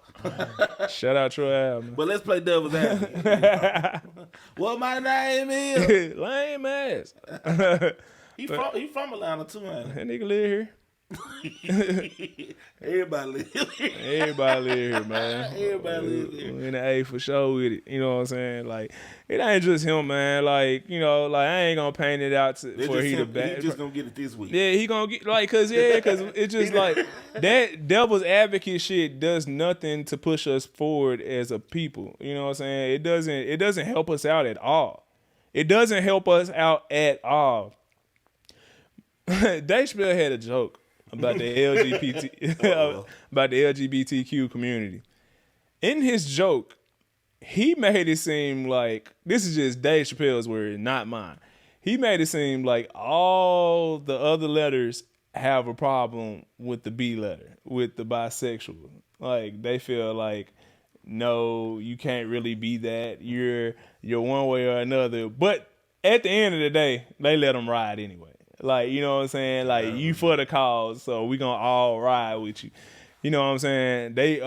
Shout out Troy Allen. But let's play devil's advocate. What my name is? Lame ass. He from Atlanta too, man. That nigga live here. Everybody live here. Everybody live here, man. Everybody live here. In the A for sure with it. You know what I'm saying? Like, it ain't just him, man. Like, like I ain't gonna paint it out for he the bad. He just gonna get it this week. Yeah, he gonna get cause it's just like that devil's advocate shit does nothing to push us forward as a people. You know what I'm saying? It doesn't help us out at all. It doesn't help us out at all. Dave Chappelle had a joke about the LGBTQ community. In his joke, he made it seem like, this is just Dave Chappelle's word, not mine. He made it seem like all the other letters have a problem with the B letter, with the bisexual. Like they feel like, no, you can't really be that. You're one way or another. But at the end of the day, they let them ride anyway. Like, you know what I'm saying? Like, you for the cause, so we gonna all ride with you. You know what I'm saying? They,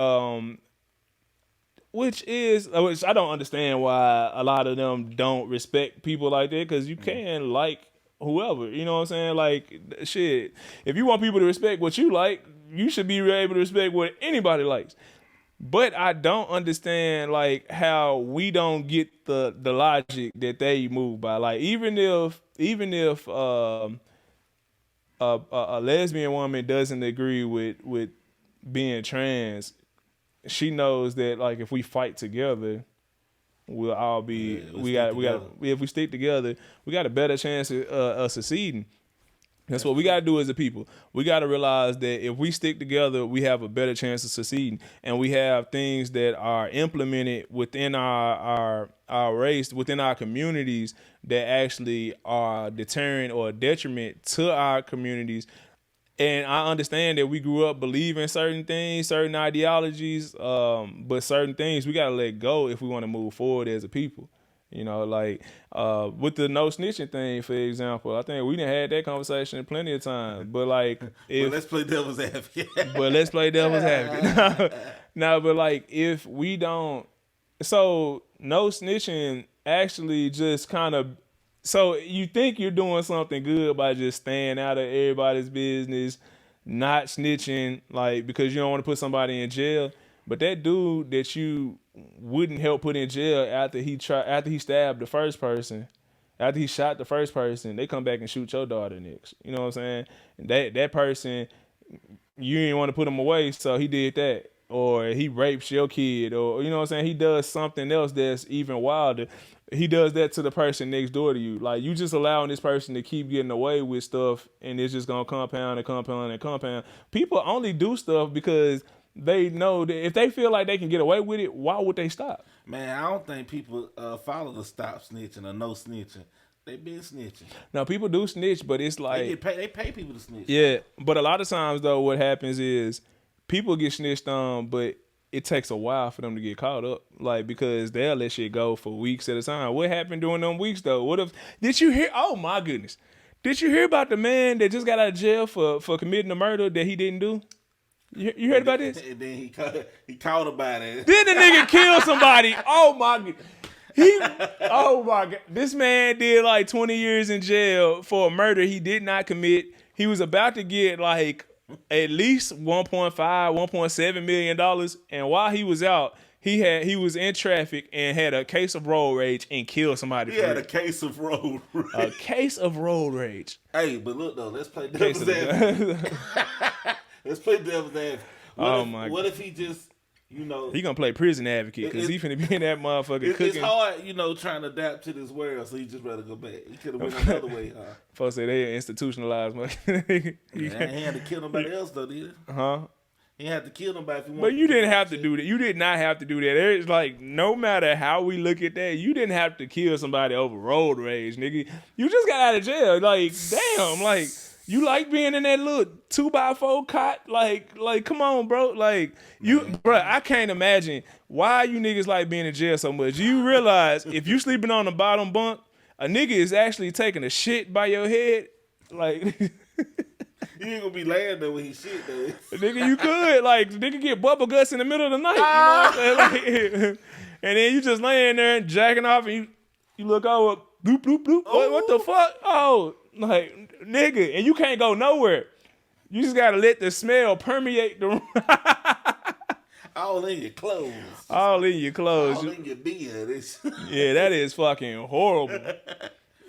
which I don't understand why a lot of them don't respect people like that, because you can like whoever. You know what I'm saying? Like, shit, if you want people to respect what you like, you should be able to respect what anybody likes. But I don't understand, like, how we don't get the logic that they move by. Like, even if a lesbian woman doesn't agree with being trans, she knows that, like, if we fight together, we'll all be if we stick together, we got a better chance of succeeding. That's what we got to do as a people. We got to realize that if we stick together, we have a better chance of succeeding. And we have things that are implemented within our race, within our communities, that actually are deterrent or detriment to our communities. And I understand that we grew up believing certain things, certain ideologies, but certain things we got to let go if we want to move forward as a people. You know, like with the no snitching thing, for example, I think we done had that conversation plenty of times. But like, well, let's play devil's advocate. But let's play devil's advocate. No, but like, if we don't, so no snitching actually just kind of, so you think you're doing something good by just staying out of everybody's business, not snitching, like, because you don't want to put somebody in jail. But that dude that you wouldn't help put in jail after he stabbed the first person, after he shot the first person, they come back and shoot your daughter next. You know what I'm saying? And that person, you didn't want to put him away, so he did that. Or he rapes your kid, or, you know what I'm saying? He does something else that's even wilder. he does that to the person next door to you. Like, you just allowing this person to keep getting away with stuff, and it's just gonna compound and compound and compound. People only do stuff because they know that if they feel like they can get away with it, why would they stop? Man, I don't think people follow the stop snitching or no snitching. They been snitching. Now, people do snitch, but it's like They pay people to snitch. yeah. But a lot of times though, what happens is people get snitched on, but it takes a while for them to get caught up. Like, because they'll let shit go for weeks at a time. What happened during them weeks though? What if did you hear? Oh my goodness, did you hear about the man that just got out of jail for committing a murder that he didn't do? You heard about this? And then he caught about it. Then the nigga killed somebody. Oh my god. Oh my god. This man did like 20 years in jail for a murder he did not commit. He was about to get like at least $1.7 million. And while he was out, he was in traffic and had a case of road rage and killed somebody. He had a case of road rage. A case of road rage. Hey, but look though, let's play devil's advocate. Let's play devil's advocate. What if he just, you know, he gonna play prison advocate because he finna be in that motherfucker cooking. It's hard, you know, trying to adapt to this world, so he just rather go back. He could have went another way, huh? Folks say they institutionalized. He had to kill nobody else though, did he? Huh? He had to kill nobody if he wanted. But you didn't have to do that. You did not have to do that. There's like, no matter how we look at that, you didn't have to kill somebody over road rage, nigga. You just got out of jail. Like, damn, like, you like being in that little 2x4 cot? Like, come on, bro. Like, bro, I can't imagine why you niggas like being in jail so much. You realize if you sleeping on the bottom bunk, a nigga is actually taking a shit by your head. Like, you ain't gonna be laying there when he shit though. Nigga, you could. Like, nigga get bubble guts in the middle of the night. You know what I'm saying? Like, and then you just laying there and jacking off and you look over, bloop, bloop, bloop. What the fuck? Oh, like, nigga. And you can't go nowhere. You just gotta let the smell permeate the room. All in your clothes. All in your clothes. All in your beard. Yeah, that is fucking horrible.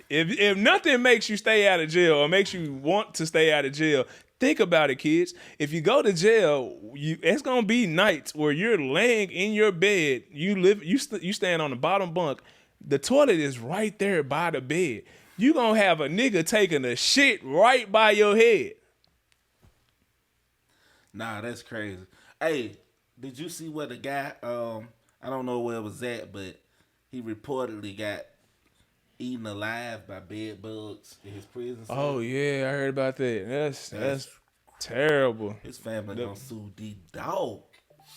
If nothing makes you stay out of jail or makes you want to stay out of jail, think about it, kids. If you go to jail, it's gonna be nights where you're laying in your bed. You stand on the bottom bunk. The toilet is right there by the bed. You gonna have a nigga taking a shit right by your head. Nah, that's crazy. Hey, did you see what the guy? I don't know where it was at, but he reportedly got eaten alive by bed bugs in his prison cell. Oh yeah, I heard about that. That's terrible. His family gonna sue the dog.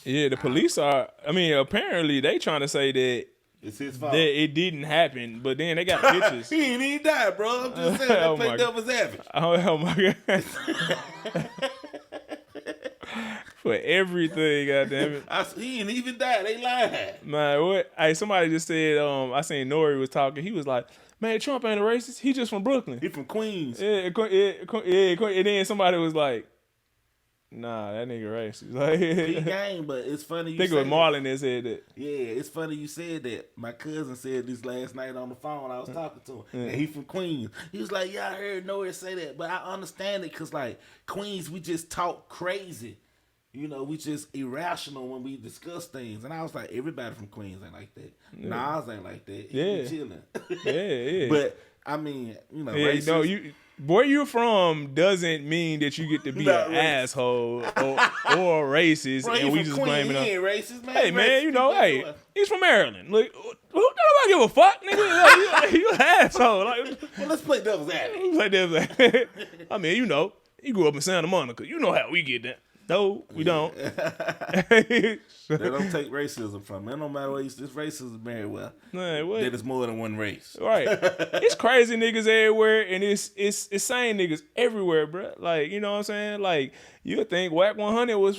Yeah, the police are. I mean, apparently they trying to say that it's his fault. That it didn't happen, but then they got pictures. He ain't even died, bro. I'm just saying they play devil's advocate. Oh my god. For everything, goddamn it. He ain't even died. They lying. Man, what? Hey, somebody just said. I seen Nori was talking. He was like, "Man, Trump ain't a racist. He just from Brooklyn. He from Queens." Yeah. And then somebody was like, "Nah, that nigga racist." Like, he gang, but it's funny. You think it was Marlon that said that. Yeah, it's funny you said that. My cousin said this last night on the phone. I was talking to him, and he from Queens. He was like, "Yeah, I heard Nori say that, but I understand it because like Queens, we just talk crazy." You know, we just irrational when we discuss things. And I was like, everybody from Queens ain't like that. Yeah. Nas ain't like that. He be chilling. Yeah. But, I mean, you know, racist. No, where you're from doesn't mean that you get to be an asshole or racist. Bro, and we just blame it on. He ain't racist, man. Hey, man, you know, he's from Maryland. Like, nobody give a fuck, nigga. You an asshole. Like, well, let's play devil's advocate. Play devil's advocate. I mean, you know, you grew up in Santa Monica. You know how we get that. No, we don't. They don't take racism from it. No matter what, this racism very well. Man, what? That is more than one race. Right. It's crazy niggas everywhere, and it's same niggas everywhere, bro. Like, you know what I'm saying? Like, you would think Wack 100 was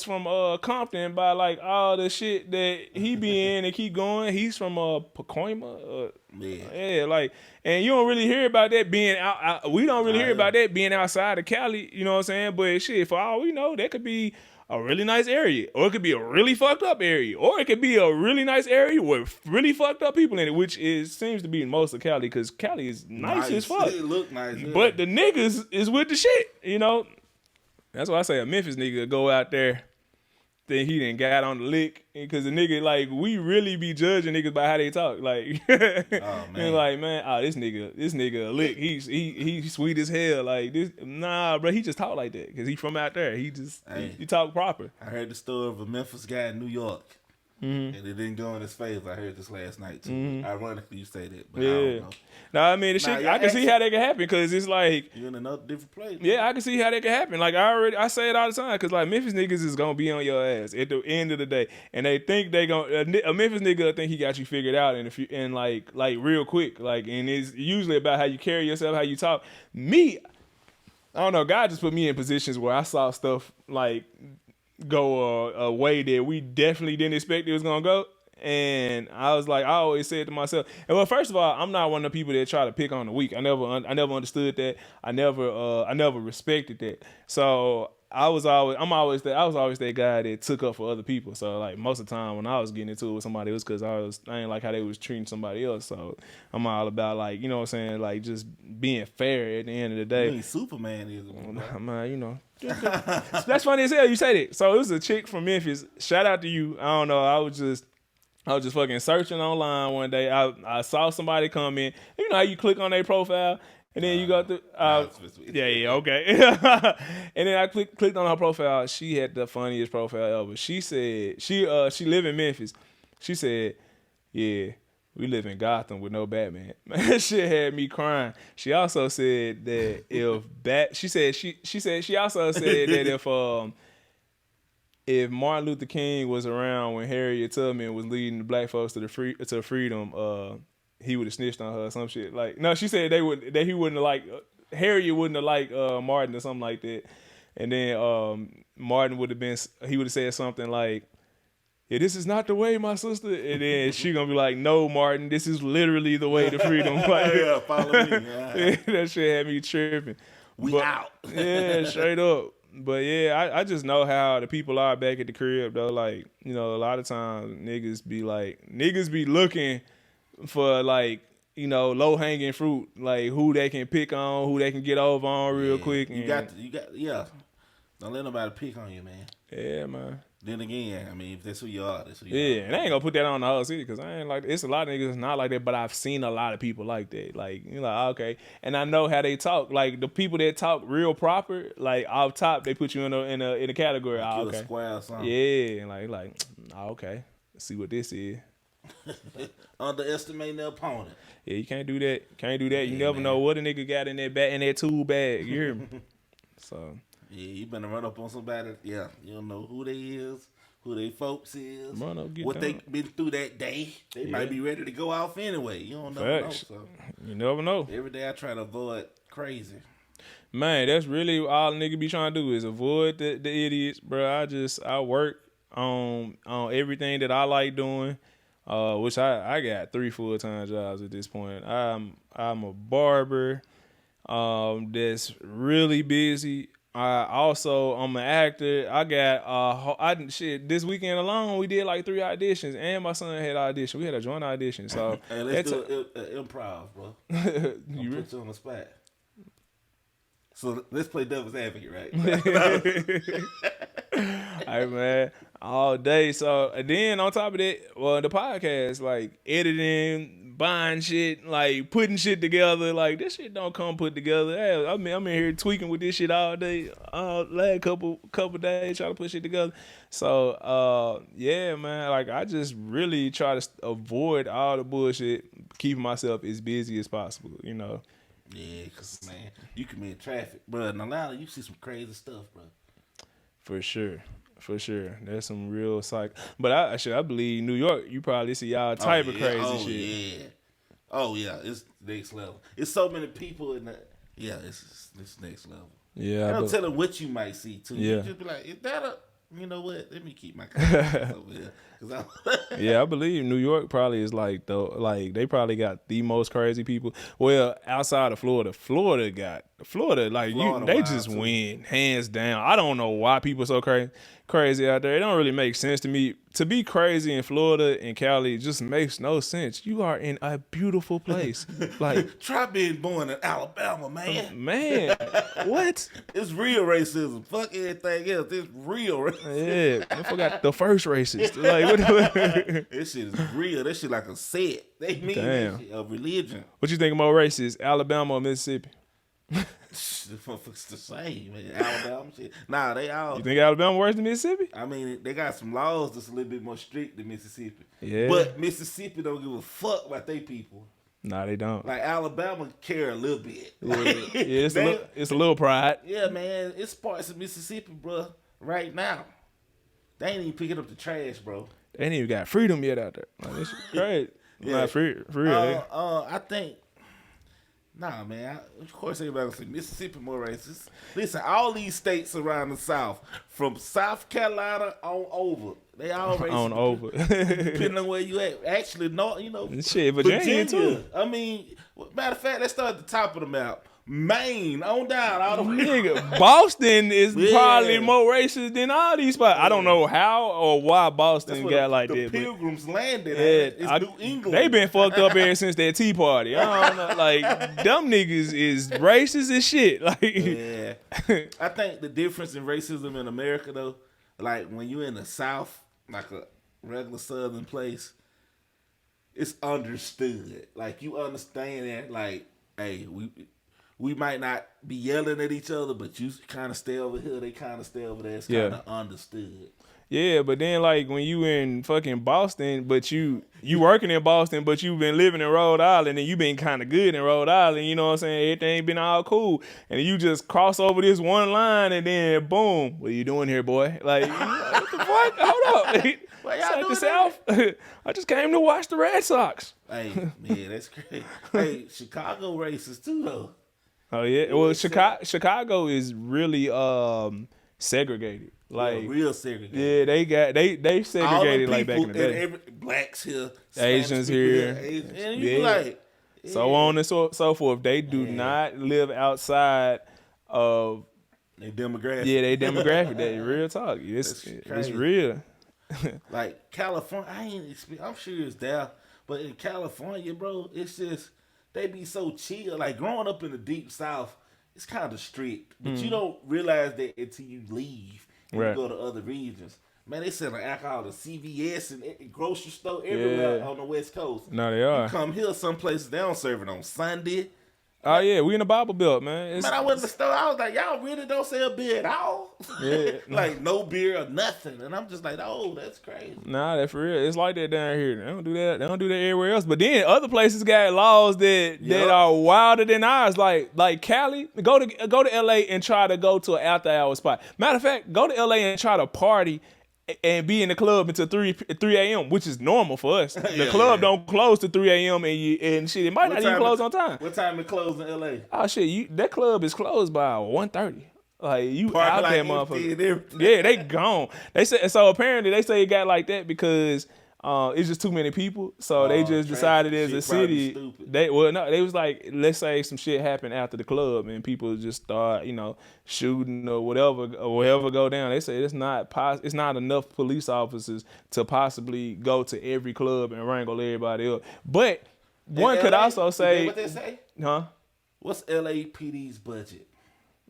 from Compton by like all the shit that he be in and keep going. He's from Pacoima. Yeah, like, and you don't really hear about that being out. We don't really hear about that being outside of Cali. You know what I'm saying? But shit, for all we know, that could be a really nice area, or it could be a really fucked up area, or it could be a really nice area with really fucked up people in it, which seems to be in most of Cali, because Cali is nice as fuck. It look nice, yeah. But the niggas is with the shit, you know. That's why I say a Memphis nigga go out there think he done got on the lick because the nigga like we really be judging niggas by how they talk. Like, and like man, this nigga a lick. He sweet as hell. Like this, nah, bro. He just talk like that because he from out there. He just he talk proper. I heard the story of a Memphis guy in New York. And it didn't go in his favor. I heard this last night too. Ironically, you say that, but I don't know. No, I mean the shit. I can see how that can happen because it's like you're in another different place. Yeah, I can see how that can happen. Like I say it all the time because like Memphis niggas is gonna be on your ass at the end of the day, and they think they gonna a Memphis nigga think he got you figured out and like real quick. Like and it's usually about how you carry yourself, how you talk. Me, I don't know. God just put me in positions where I saw stuff like go a way that we definitely didn't expect it was gonna go, and I was like, I always said to myself, and well, first of all, I'm not one of the people that try to pick on the weak. I never understood that. I never respected that. So I was always that guy that took up for other people. So like most of the time when I was getting into it with somebody, it was because I ain't like how they was treating somebody else. So I'm all about like, you know what I'm saying, like just being fair at the end of the day. I mean, Superman is you know. That's funny as hell you say that. So it was a chick from Memphis. Shout out to you. I don't know. I was just fucking searching online one day. I saw somebody come in. You know how you click on their profile and then you go through. Okay. And then I clicked on her profile. She had the funniest profile ever. She said she live in Memphis. She said, yeah, we live in Gotham with no Batman. That shit had me crying. She also said that she also said that if Martin Luther King was around when Harriet Tubman was leading the black folks to freedom, he would have snitched on her or some shit. Like no, she said he wouldn't have liked Harriet wouldn't have liked Martin or something like that. And then Martin would have said something like, yeah, this is not the way, my sister. And then she gonna be like, no, Martin, this is literally the way to freedom. Like, yeah, follow me. Yeah. That shit had me tripping. We out. Yeah, straight up. But yeah, I just know how the people are back at the crib though. Like, you know, a lot of times niggas be looking for like, you know, low hanging fruit, like who they can pick on, who they can get over on real quick. You got don't let nobody pick on you, man. Yeah, man. Then again, I mean, if that's who you are, that's who you are. Yeah, and I ain't gonna put that on the whole city because I ain't like, it's a lot of niggas that's not like that, but I've seen a lot of people like that. Like, you know, like, okay. And I know how they talk. Like, the people that talk real proper, like, off top, they put you in a category. Like okay. A square or something. Yeah, and okay. Let's see what this is. Underestimating the opponent. Yeah, you can't do that. You never know what a nigga got in that tool bag. You hear me? So... Yeah, you better run up on somebody. Yeah, you don't know who they is, who they folks is, what they been through that day. They might be ready to go off anyway. You don't know. So you never know. Every day I try to avoid crazy. Man, that's really all a nigga be trying to do is avoid the idiots, bro. I work on everything that I like doing, which I got 3 full-time jobs at this point. I'm a barber that's really busy. I'm an actor. I got this weekend alone we did like 3 auditions, and my son had audition. We had a joint audition. So hey, let's do improv, bro. You put you on the spot. So let's play devil's advocate, right? All right, man, all day. So and then on top of that, well, the podcast, like editing, buying shit, like putting shit together, like this shit don't come put together. Hey, I'm in here tweaking with this shit all day, last couple days trying to put shit together. So yeah, man, like I just really try to avoid all the bullshit, keeping myself as busy as possible, you know. Yeah, cause man, you can be in traffic, bro. In Atlanta, you see some crazy stuff, bro. For sure. There's some real psych. But I believe New York, you probably see y'all type of crazy shit. Oh yeah, it's next level. It's so many people in that. Yeah, it's next level. Yeah, I don't tell them what you might see too. Yeah. You just be like, is that a? You know what? Let me keep my confidence over here. 'Cause Yeah, I believe New York probably is like they probably got the most crazy people. Well, outside of Florida, Florida like Florida they wild, just too. win hands down. I don't know why people so crazy out there. It don't really make sense to me. To be crazy in Florida and Cali just makes no sense. You are in a beautiful place. Like, try being born in Alabama, man. man, what? It's real racism. Fuck everything else. It's real racism. Yeah, I forgot the first racist. Like, what? This shit is real. That shit like a set. They mean Damn. that shit, a religion. What you think more racist, Alabama or Mississippi? The motherfuckers the same, man. Alabama shit. Nah, they all. You think Alabama worse than Mississippi? I mean, they got some laws that's a little bit more strict than Mississippi. Yeah. But Mississippi don't give a fuck about they people. Nah, they don't. Like Alabama care a little bit. Yeah, it's, They- it's a little pride. Yeah, man, it's parts of Mississippi, bro. Right now, they ain't even picking up the trash, bro. They ain't even got freedom yet out there. Like, this shit crazy. Yeah. Not free real. I think. Nah, man. Of course, everybody gonna say Mississippi more racist. Listen, all these states around the South, from South Carolina on over, they all racist. On over. Depending on where you at. Actually, no, Shit, Virginia too. I mean, matter of fact, let's start at the top of the map. Maine on down all the way. Nigga, Boston is Yeah. probably more racist than all these spots. I don't know how or why Boston That's where got like the that. But Pilgrims landed. yeah, It's New England. they been fucked up ever since that Tea Party. I don't know. Like, them niggas is racist as shit. Like, Yeah. I think the difference in racism in America, though, like when you're in the South, like a regular Southern place, it's understood. Like you understand that, like, hey, we might not be yelling at each other, but you kind of stay over here, they kind of stay over there. It's kind of understood. yeah, but then like when you in fucking Boston, but you working in Boston, but you been living in Rhode Island and you been kind of good in Rhode Island, you know what I'm saying? Everything been all cool. And you just cross over this one line and then boom, what are you doing here, boy? Like, what the fuck? Hold up. What y'all It's like doing the South. I just came to watch the Red Sox. Hey, man, that's crazy. Hey, Chicago racist too, though. Oh yeah. Well, Chicago is really segregated. Like, Real segregated. yeah, they segregated like back in the day. Blacks here, Asians Spanish people here. Asians, and you be Yeah. like, So on and so forth. They do not live outside of they demographic. they demographic. They real talk. It's crazy. real. Like California, I'm sure it's there, but in California, bro, it's just they be so chill. Like growing up in the deep South, it's kind of strict, but you don't realize that until you leave and Right. you go to other regions. Man, they selling alcohol to CVS and grocery store everywhere Yeah. on the West Coast. No, they You are. come here, some places they don't serve it on Sunday. Oh yeah, we in the Bible Belt, man. It's, Man, I went to the store. I was like, y'all really don't sell beer at all? Yeah. Like no beer or nothing. And I'm just like, oh, that's crazy. Nah, that's for real. It's like that down here. They don't do that. They don't do that everywhere else. But then other places got laws that are wilder than ours. Like Cali, go to LA and try to go to an after hour spot. Matter of fact, go to LA and try to party and be in the club until 3 a.m., which is normal for us. The club don't close to 3 a.m. and shit. It might not even close on time. What time it closed in LA? Oh shit, that club is closed by 1:30. Like you Park out like there, empty motherfucker. and everything. Yeah, they gone. They say so. Apparently, they say it got like that because it's just too many people. So they just decided as a shit probably city. stupid. They was like, let's say some shit happened after the club and people just start shooting or whatever go down. They say it's not enough police officers to possibly go to every club and wrangle everybody up. But one could LA, also is that say, what they say? huh? What's LAPD's budget?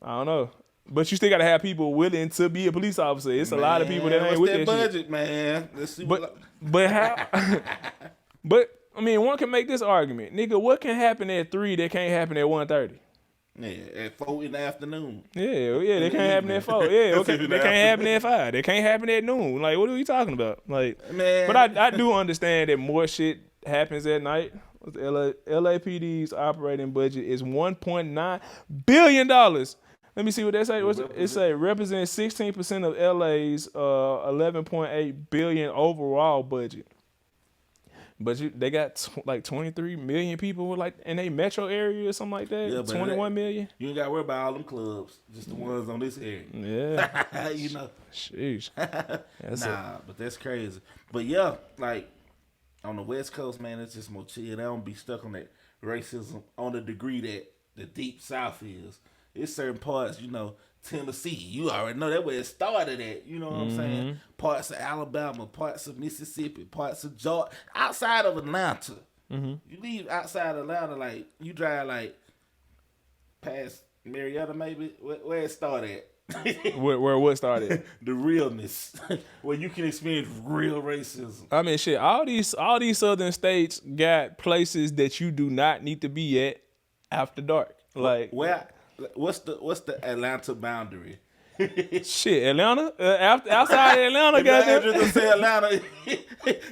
I don't know. But you still gotta have people willing to be a police officer. It's a lot of people that ain't what's with that that budget, shit. man? Let's see. But how? But I mean, one can make this argument, nigga. What can happen at 3 that can't happen at 1:30? Yeah, at 4 in the afternoon. Yeah, they can't happen at 4. Yeah, okay, they can't happen at 5. They can't happen at noon. Like, what are we talking about? Like, Man. but I do understand that more shit happens at night. LAPD's operating budget is $1.9 billion. Let me see what they say. It say represents 16% of LA's 11.8 billion overall budget. But they got like 23 million people like in a metro area or something like that. Yeah, but 21 million. You ain't got to worry about all them clubs, just the ones on this area. Yeah. You know. Sheesh. But that's crazy. But yeah, like on the West Coast, man, it's just more chill. They don't be stuck on that racism on the degree that the deep South is. It's certain parts, you know, Tennessee, you already know that where it started at. You know what I'm saying? Parts of Alabama, parts of Mississippi, parts of Georgia, outside of Atlanta. You leave outside of Atlanta, like you drive like past Marietta, maybe where it started. where what started? The realness, where you can experience real racism. I mean, shit. All these southern states got places that you do not need to be at after dark. Like what's the Atlanta boundary? Shit, Atlanta. Outside of Atlanta, goddamn. Say Atlanta,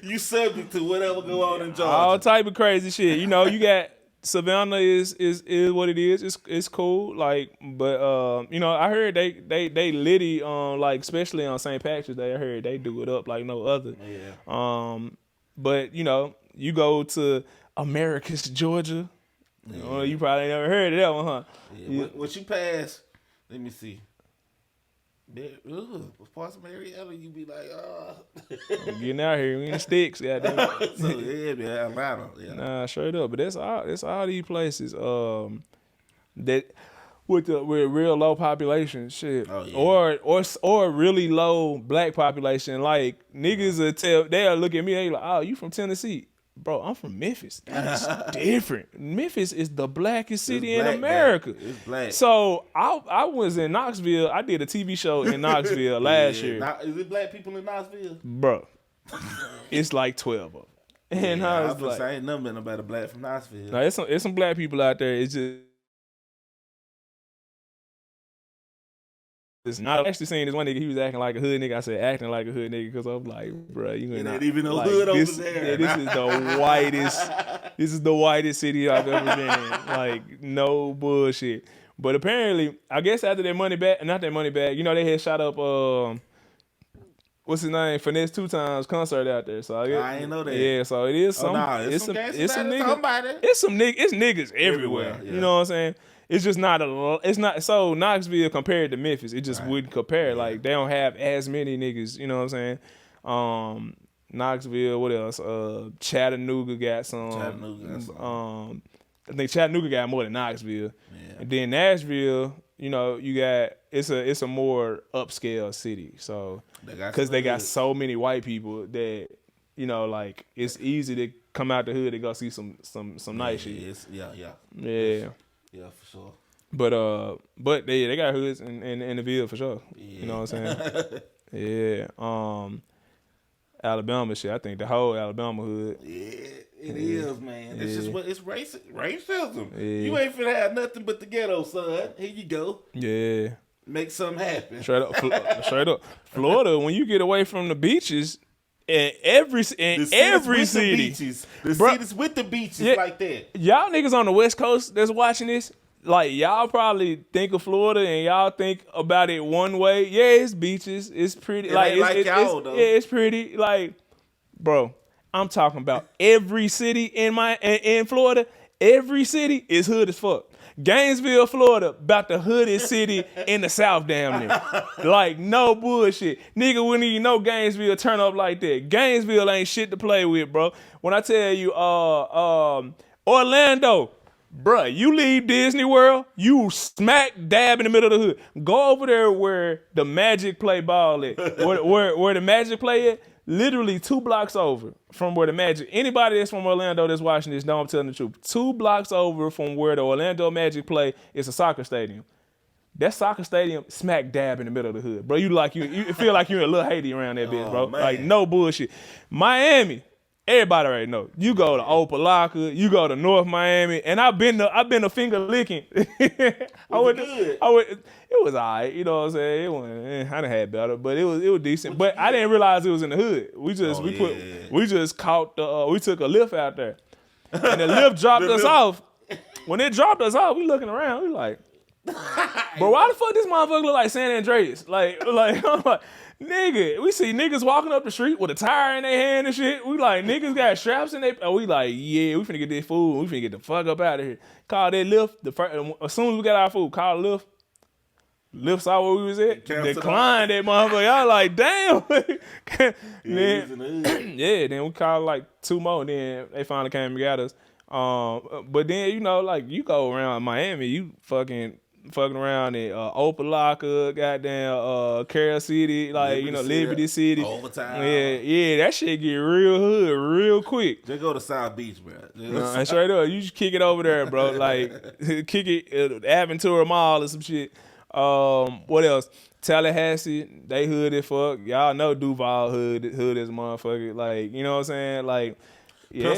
you subject to whatever go on in Georgia. All type of crazy shit. You know, you got Savannah is what it is. It's cool. Like, but you know, I heard they litty like especially on St. Patrick's Day. I heard they do it up like no other. Yeah. But you know, you go to Americus, Georgia. Yeah. You probably never heard of that one, huh? Yeah. What you pass? Let me see. Parts of Marietta, you be like, I'm getting out here. We in the sticks, goddamn. So yeah, man, Atlanta. Yeah. Nah, straight up. But it's all these places that with real low population, shit. Oh, yeah. Or really low black population. Like niggas they'll look at me, they like, oh, you from Tennessee. Bro, I'm from Memphis. That's different. Memphis is the blackest city in America. It's black. So I was in Knoxville. I did a TV show in Knoxville last year. Is it black people in Knoxville? Bro, it's like 12 of them. And I was like, I ain't never met nobody black from Knoxville. No, it's some black people out there. It's just. I actually seen this one nigga. He was acting like a hood nigga. I said acting like a hood nigga because I'm like, bro, you ain't not even no like, hood over this, there. Yeah, this is the whitest. This is the whitest city I've ever been in. Like no bullshit. But apparently, I guess after their money back, not their money back. You know they had shot up. What's his name? Finesse 2 Times concert out there. So I ain't know that. Yeah, so it is some. It's some niggas. Somebody. It's niggas everywhere. Yeah. You know what I'm saying? It's just not it's not so Knoxville compared to Memphis. It just wouldn't compare. Yeah. Like they don't have as many niggas. You know what I'm saying? Knoxville. What else? Chattanooga got some. I think Chattanooga got more than Knoxville. Yeah. And then Nashville. You know, you got it's a more upscale city. So because they got so many white people that you know, like it's easy to come out the hood and go see some nice shit. Yeah, for sure. But they got hoods in the Ville for sure. Yeah. You know what I'm saying? Yeah. Alabama shit. I think the whole Alabama hood. Yeah, it is, man. It's just it's racism. Yeah. You ain't finna have nothing but the ghetto, son. Here you go. Yeah. Make something happen. Straight up. Florida, when you get away from the beaches, in every city, the cities with the beaches like that. Y'all niggas on the West Coast that's watching this, like y'all probably think of Florida and y'all think about it one way. Yeah, it's beaches. It's pretty. It's pretty. Like, bro, I'm talking about every city in Florida. Every city is hood as fuck. Gainesville, Florida, about the hoodest city in the South damn near. Like, no bullshit. Nigga wouldn't even know Gainesville turn up like that. Gainesville ain't shit to play with, bro. When I tell you, Orlando, bruh, you leave Disney World, you smack dab in the middle of the hood. Go over there where the Magic play ball at. Where the Magic play at, literally 2 blocks over from where the Magic, anybody that's from Orlando that's watching this, know I'm telling the truth. 2 blocks over from where the Orlando Magic play is a soccer stadium. That soccer stadium smack dab in the middle of the hood. Bro, you feel like you're in Little Haiti around that bitch, bro. Man. Like, no bullshit. Miami, everybody already know. You go to Opelika, you go to North Miami, and I've been to finger licking. It was all right, you know what I'm saying? It wasn't, I done had better, but it was decent. But I didn't realize it was in the hood. We just caught we took a lift out there. And the lift dropped us off. When it dropped us off, we looking around, we like, bro, why the fuck this motherfucker look like San Andreas? Like I'm like, Nigga, we see niggas walking up the street with a tire in their hand and shit. We like, niggas got straps in their... Oh, we like, yeah, we finna get this food. We finna get the fuck up out of here. Call that Lyft. As soon as we got our food, call Lyft. Lyft saw where we was at. Declined that motherfucker. I was like, damn. Then, yeah, then we called like 2 more. Then they finally came and got us. But then, you know, like, you go around Miami, you fucking around in Opelika, goddamn Carol City, like, you know, Liberty City. Overtime. Yeah, that shit get real hood real quick. Just go to South Beach, bro. And straight up, you just kick it over there, bro. Like, kick it at Aventura Mall or some shit. What else? Tallahassee, they hood as fuck. Y'all know Duval hood as a motherfucker. Like, you know what I'm saying? Like, yeah.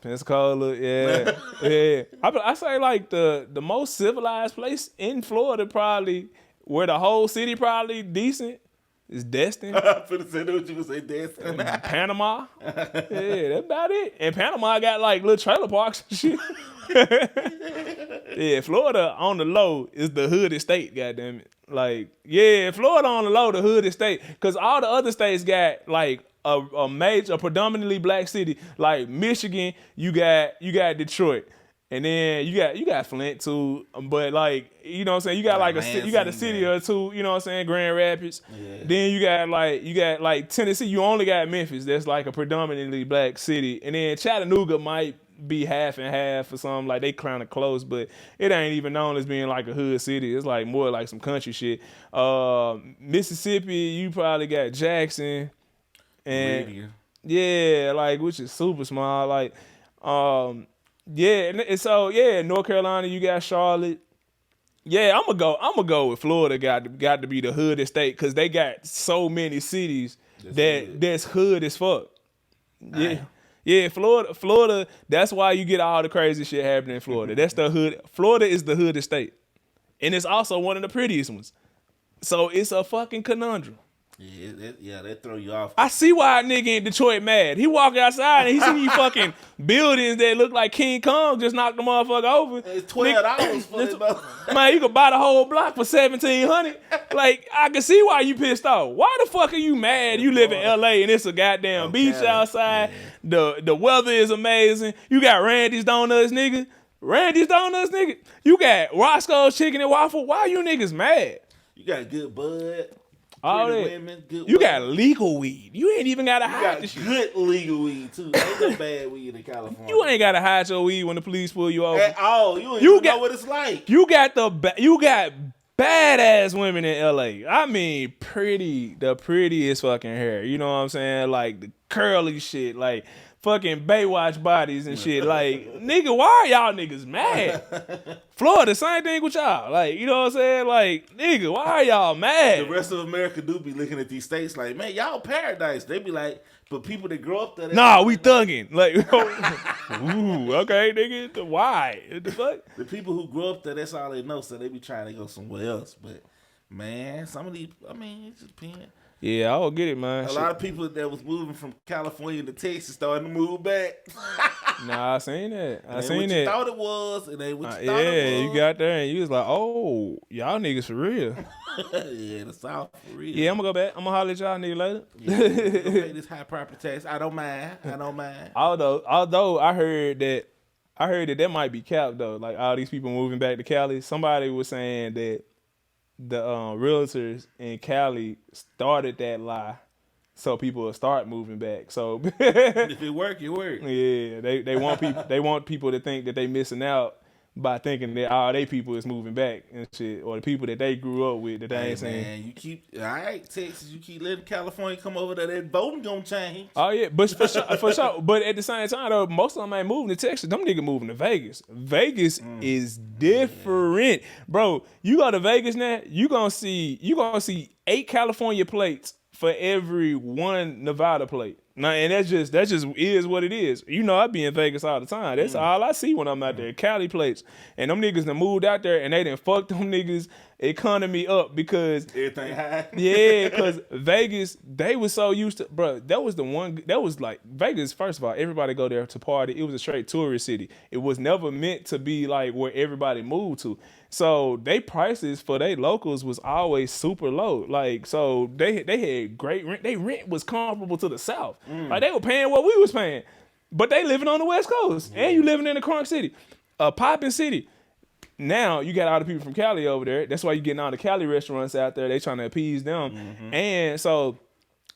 Pensacola, yeah. Yeah. I say like the most civilized place in Florida, probably, where the whole city probably decent, is Destin. I'm finna say what you gonna say, Destin. Panama. Yeah, that's about it. And Panama got like little trailer parks and shit. Yeah, Florida on the low is the hooded state, goddamn it. Like, yeah, Florida on the low, the hooded state. Cause all the other states got like a predominantly black city. Like Michigan, you got Detroit. And then you got Flint too, but like, you know what I'm saying, you got like a city or two, you know what I'm saying, Grand Rapids. Yeah. Then you got like Tennessee, you only got Memphis, that's like a predominantly black city. And then Chattanooga might be half and half or something, like they kind of close, but it ain't even known as being like a hood city. It's like more like some country shit. Mississippi, you probably got Jackson and yeah, like, which is super small. Like, yeah, and so yeah, North Carolina, you got Charlotte. Yeah, I'm gonna go with Florida. Got to be the hood state because they got so many cities that's hood as fuck. Yeah, yeah, Florida. That's why you get all the crazy shit happening in Florida. That's the hood. Florida is the hood state, and it's also one of the prettiest ones. So it's a fucking conundrum. Yeah, they throw you off. I see why a nigga in Detroit mad. He walking outside and he see these fucking buildings that look like King Kong just knocked the motherfucker over. It's $12 for it. Man, you could buy the whole block for $1,700. Like, I can see why you pissed off. Why the fuck are you mad? You live in LA and it's a goddamn beach outside. Yeah. The weather is amazing. You got Randy's Donuts, nigga. You got Roscoe's Chicken and Waffle. Why are you niggas mad? You got good bud. All that. Women, good you got legal weed. You ain't even gotta hide the shit. Good legal weed too. Ain't no bad weed in California. You ain't gotta hide your weed when the police pull you over. At all. You don't know what it's like. You got badass women in LA. I mean, the prettiest fucking hair. You know what I'm saying? Like the curly shit. Like fucking Baywatch bodies and shit. Like, nigga, why are y'all niggas mad? Florida, same thing with y'all. Like, you know what I'm saying? Like, nigga, why are y'all mad? The rest of America do be looking at these states like, man, y'all paradise. They be like, but people that grow up there. Nah, we thugging. Like, ooh, okay, nigga. Why? What the fuck? The people who grow up there, that's all they know. So they be trying to go somewhere else. But, man, some of these, I mean, it's just depends. Yeah, I don't get it, man. A lot of people that was moving from California to Texas starting to move back. Nah, I seen that. I seen what that. You thought it was, and then what you thought it was. Yeah, you got there and you was like, oh, y'all niggas for real. Yeah, the South for real. Yeah, I'm gonna go back. I'm gonna holler at y'all niggas later. Yeah, pay this high property tax. I don't mind. Although I heard that might be capped though. Like all these people moving back to Cali. Somebody was saying that the realtors in Cali started that lie, so people will start moving back. So if it work, it work. Yeah, they want people to think that they missing out by thinking that all they people is moving back and shit, or the people that they grew up with that they ain't seen. Man, you keep all right, Texas. You keep letting California come over there. That voting gonna change. Oh yeah, but for sure. But at the same time, though, most of them ain't moving to Texas. Them niggas moving to Vegas. Vegas is different, bro. You go to Vegas now, you gonna see 8 California plates for every 1 Nevada plate. Now, and that's just is what it is. You know, I be in Vegas all the time. That's all I see when I'm out there. Cali plates. And them niggas done moved out there and they done fucked them niggas economy up because Everything high. yeah, because Vegas, they was so used to, bro. That was the one. That was like Vegas. First of all, everybody go there to party. It was a straight tourist city. It was never meant to be like where everybody moved to. So they prices for they locals was always super low. Like so they had great rent. They rent was comparable to the South. Like they were paying what we was paying, but they living on the West Coast and you living in a crunk city, a popping city. Now you got all the people from Cali over there. That's why you getting all the Cali restaurants out there. They trying to appease them, and so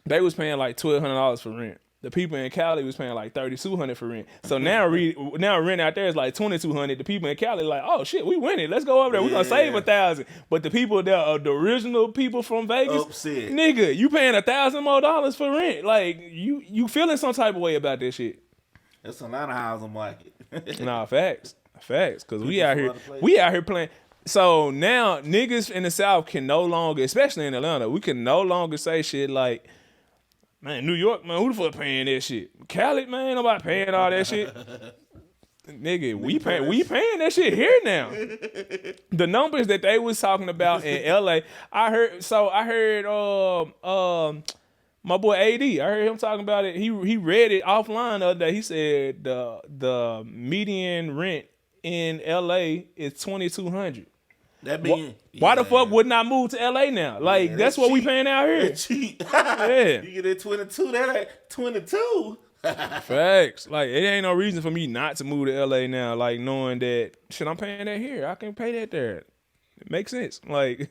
they was paying like $1,200 for rent. The people in Cali was paying like $3,200 for rent. So now rent out there is like $2,200. The people in Cali like, oh shit, we winning. Let's go over there. We gonna save $1,000. But the people that the original people from Vegas, Upset. nigga, you paying $1,000 more for rent. Like you feeling some type of way about this shit. That's a lot of housing market. Nah, facts, because we out here playing. So now niggas in the South can no longer, especially in Atlanta, we can no longer say shit like, man, New York, man, who the fuck paying that shit? Cali, man, nobody paying all that shit. Nigga, we paying that shit here now. The numbers that they was talking about in LA, I heard my boy AD, I heard him talking about it. He read it offline the other day. He said the median rent in LA is $2,200. That mean Why the fuck wouldn't I move to LA now? Like that's what we paying out here. That's cheap. Yeah. You get that 22. That ain't 22. Facts. Like it ain't no reason for me not to move to LA now. Like knowing that shit, I'm paying that here. I can pay that there. It makes sense. Like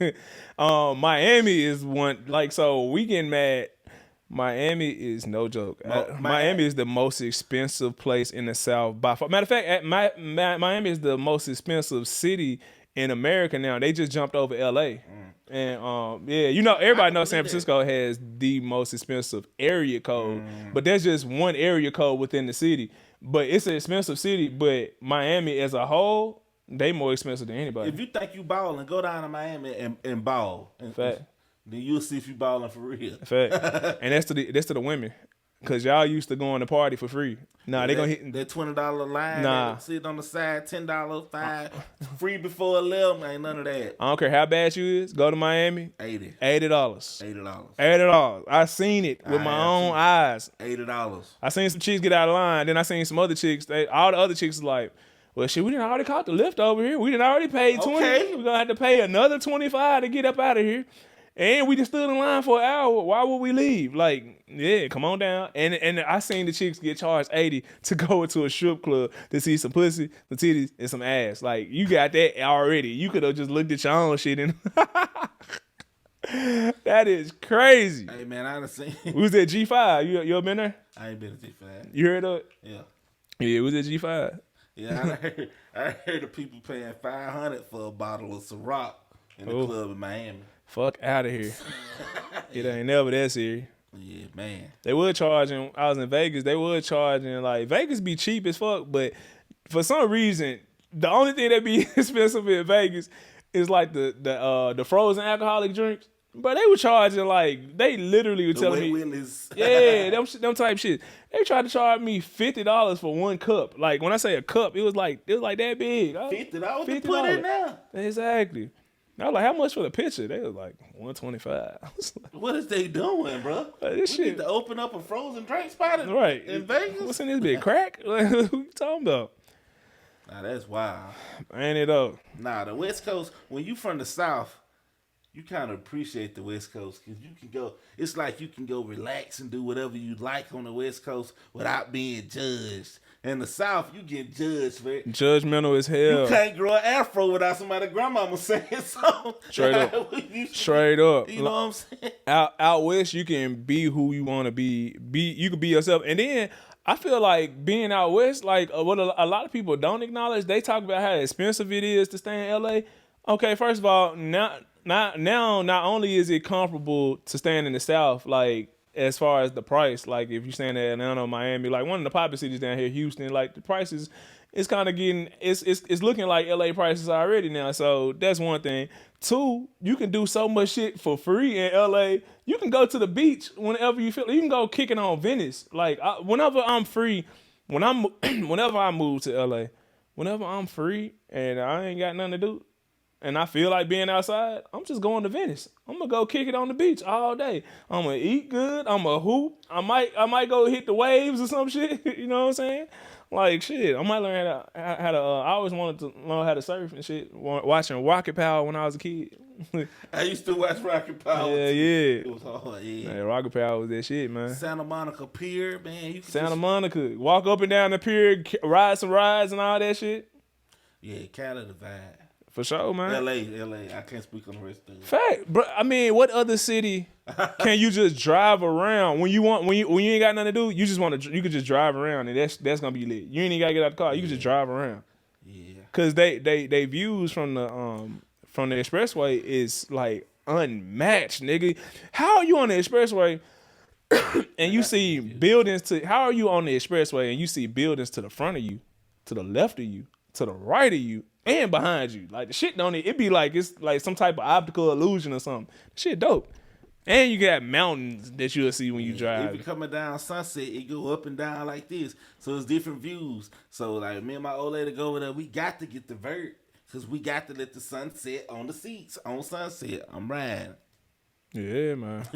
Miami is one. Like so we getting mad. Miami is no joke. Miami is the most expensive place in the South by far. Matter of fact, Miami is the most expensive city in America now. They just jumped over LA. And yeah, you know, everybody knows San Francisco has the most expensive area code, but there's just one area code within the city. But it's an expensive city, but Miami as a whole, they more expensive than anybody. If you think you balling, go down to Miami and ball. Fact. Then you'll see if you balling for real. Fact. And that's to the women. Cause y'all used to going to party for free. Nah, they gonna hit that $20 line. Nah, sit on the side, $10, $5, free before 11. Ain't none of that. I don't care how bad you is. Go to Miami. $80. $80. I seen it with my own eyes. $80. I seen some chicks get out of line. Then I seen some other chicks. All the other chicks was like, well, shit, we didn't already caught the lift over here. We didn't already pay 20. Okay. We're gonna have to pay another 25 to get up out of here. And we just stood in line for an hour. Why would we leave? Like, yeah, come on down. And I seen the chicks get charged $80 to go into a strip club to see some pussy, some titties, and some ass. Like, you got that already. You could have just looked at your own shit and that is crazy. Hey man, I done seen. We was at G5. You ever been there? I ain't been at G5. You heard of it? Yeah. Yeah, it was at G5. Yeah, I heard of people paying $500 for a bottle of Ciroc in the club in Miami. Fuck out of here. It ain't never that serious. Yeah, man. They were charging, I was in Vegas, they were charging, like, Vegas be cheap as fuck, but for some reason, the only thing that be expensive in Vegas is like the frozen alcoholic drinks. But they were charging like, they literally were telling me, Willis. yeah, them type shit. They tried to charge me $50 for one cup. Like when I say a cup, it was like that big. $50 to put in there. Exactly. I was like, how much for the picture? They was like $125. I was like, what is they doing, bro? This shit need to open up a frozen drink spot right in Vegas. What's in this big crack? Like, who you talking about? Nah, that's wild. Ain't it though? Nah, the West Coast. When you from the South, you kind of appreciate the West Coast because you can go. It's like you can go relax and do whatever you like on the West Coast without being judged. In the South, you get judged for it. Judgmental as hell. You can't grow an afro without somebody grandmama saying so. Straight up. Straight up. You know what I'm saying? Out west, you can be who you want to be. You can be yourself. And then I feel like being out west, like what a lot of people don't acknowledge, they talk about how expensive it is to stay in LA. Okay, first of all, now not only is it comparable to staying in the South, like as far as the price, like if you're staying in Atlanta or Miami, like one of the popular cities down here, Houston, like the prices, it's kind of getting, it's looking like LA prices already now. So that's one thing. Two, you can do so much shit for free in LA. You can go to the beach whenever you feel. You can go kicking on Venice. Like whenever I'm free, whenever I move to LA, whenever I'm free and I ain't got nothing to do, and I feel like being outside, I'm just going to Venice. I'm gonna go kick it on the beach all day. I'm gonna eat good. I'm gonna hoop. I might go hit the waves or some shit. You know what I'm saying? Like shit, I might learn how to. I always wanted to learn how to surf and shit. Watching Rocket Power when I was a kid. I used to watch Rocket Power. Yeah, too. yeah. It was hard. Yeah. Man, Rocket Power was that shit, man. Santa Monica Pier, man. You Santa Monica, walk up and down the pier, ride some rides and all that shit. Yeah, Cali the vibe. For sure, man. LA. I can't speak on the rest of it. Fact, bro. I mean, what other city can you just drive around when you ain't got nothing to do? You just want to. You could just drive around, and that's gonna be lit. You ain't even gotta get out the car. You can just drive around. Yeah. Cause they views from the expressway is like unmatched, nigga. How are you on the expressway and you see buildings to? How are you on the expressway and you see buildings to the front of you, to the left of you, to the right of you, and behind you? Like the shit don't it be like it's like some type of optical illusion or something. Shit dope. And you got mountains that you'll see when you drive. If you coming down Sunset, it go up and down like this. So it's different views. So like me and my old lady go over there, we got to get the vert because we got to let the sun set on the seats on Sunset. I'm riding. Yeah, man.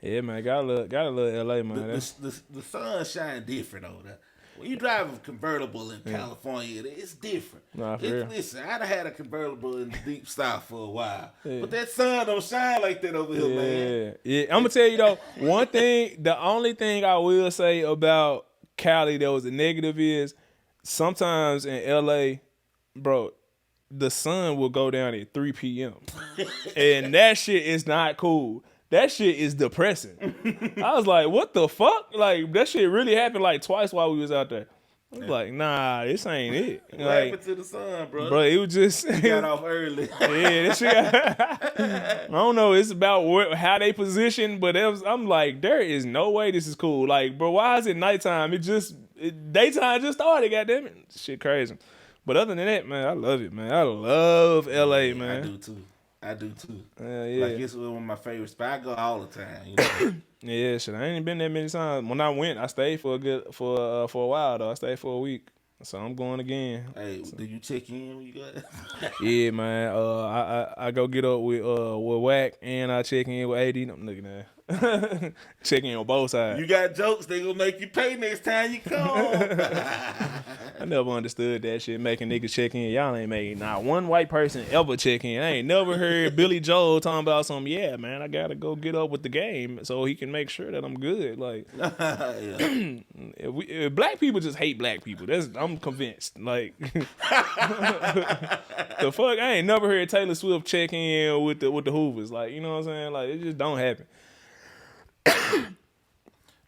Yeah, man. Got a little LA, man. The sun shine different over there. When you drive a convertible in California, it's different. Nah, for real. Listen, I'd have had a convertible in the deep south for a while. Yeah. But that sun don't shine like that over here, man. Yeah. I'm going to tell you, though, one thing, the only thing I will say about Cali that was a negative is sometimes in LA, bro, the sun will go down at 3 p.m. and that shit is not cool. That shit is depressing. I was like, what the fuck? Like, that shit really happened like twice while we was out there. I was like, nah, this ain't it. What like, happened to the sun, bro? Bro, it was just... You got off early. Yeah, this shit... I don't know. It's about how they position, but I'm like, there is no way this is cool. Like, bro, why is it nighttime? Daytime just started, goddammit. Shit crazy. But other than that, man, I love it, man. I love LA, man. I do too. Yeah. Like it's one of my favorite spots. I go all the time. You know? Yeah, shit. I ain't been that many times. When I went, I stayed for a while though. I stayed for a week, so I'm going again. Hey, do you check in when you go? Yeah, man. I go get up with Wack and I check in with AD. I'm looking at check in on both sides. You got jokes, they gonna make you pay next time you come. I never understood that shit, making niggas check in. Y'all ain't making not one white person ever check in. I ain't never heard Billy Joel talking about something. Yeah, man, I gotta go get up with the game so he can make sure that I'm good. Like, if black people just hate black people. I'm convinced. Like, the fuck, I ain't never heard Taylor Swift check in with the Hoovers. Like, you know what I'm saying? Like, it just don't happen.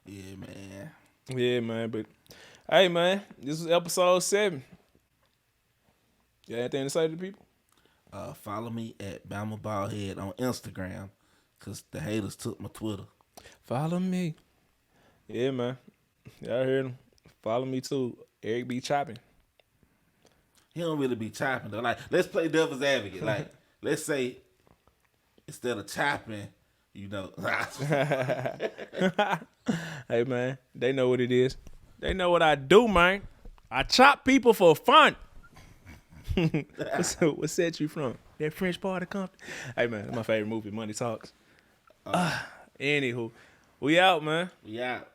Yeah, man. Yeah, man, but hey, man, this is episode 7. You got anything to say to the people? Follow me at Bama Ballhead on Instagram, because the haters took my Twitter. Follow me. Yeah, man. Y'all heard him. Follow me, too. Eric B. Chopping. He don't really be chopping, though. Like, let's play devil's advocate. Like, let's say, instead of chopping, you know. Hey, man, they know what it is. They know what I do, man. I chop people for fun. What set you from? That French part of Compton? Hey, man, that's my favorite movie, Money Talks. Anywho, we out, man. We out.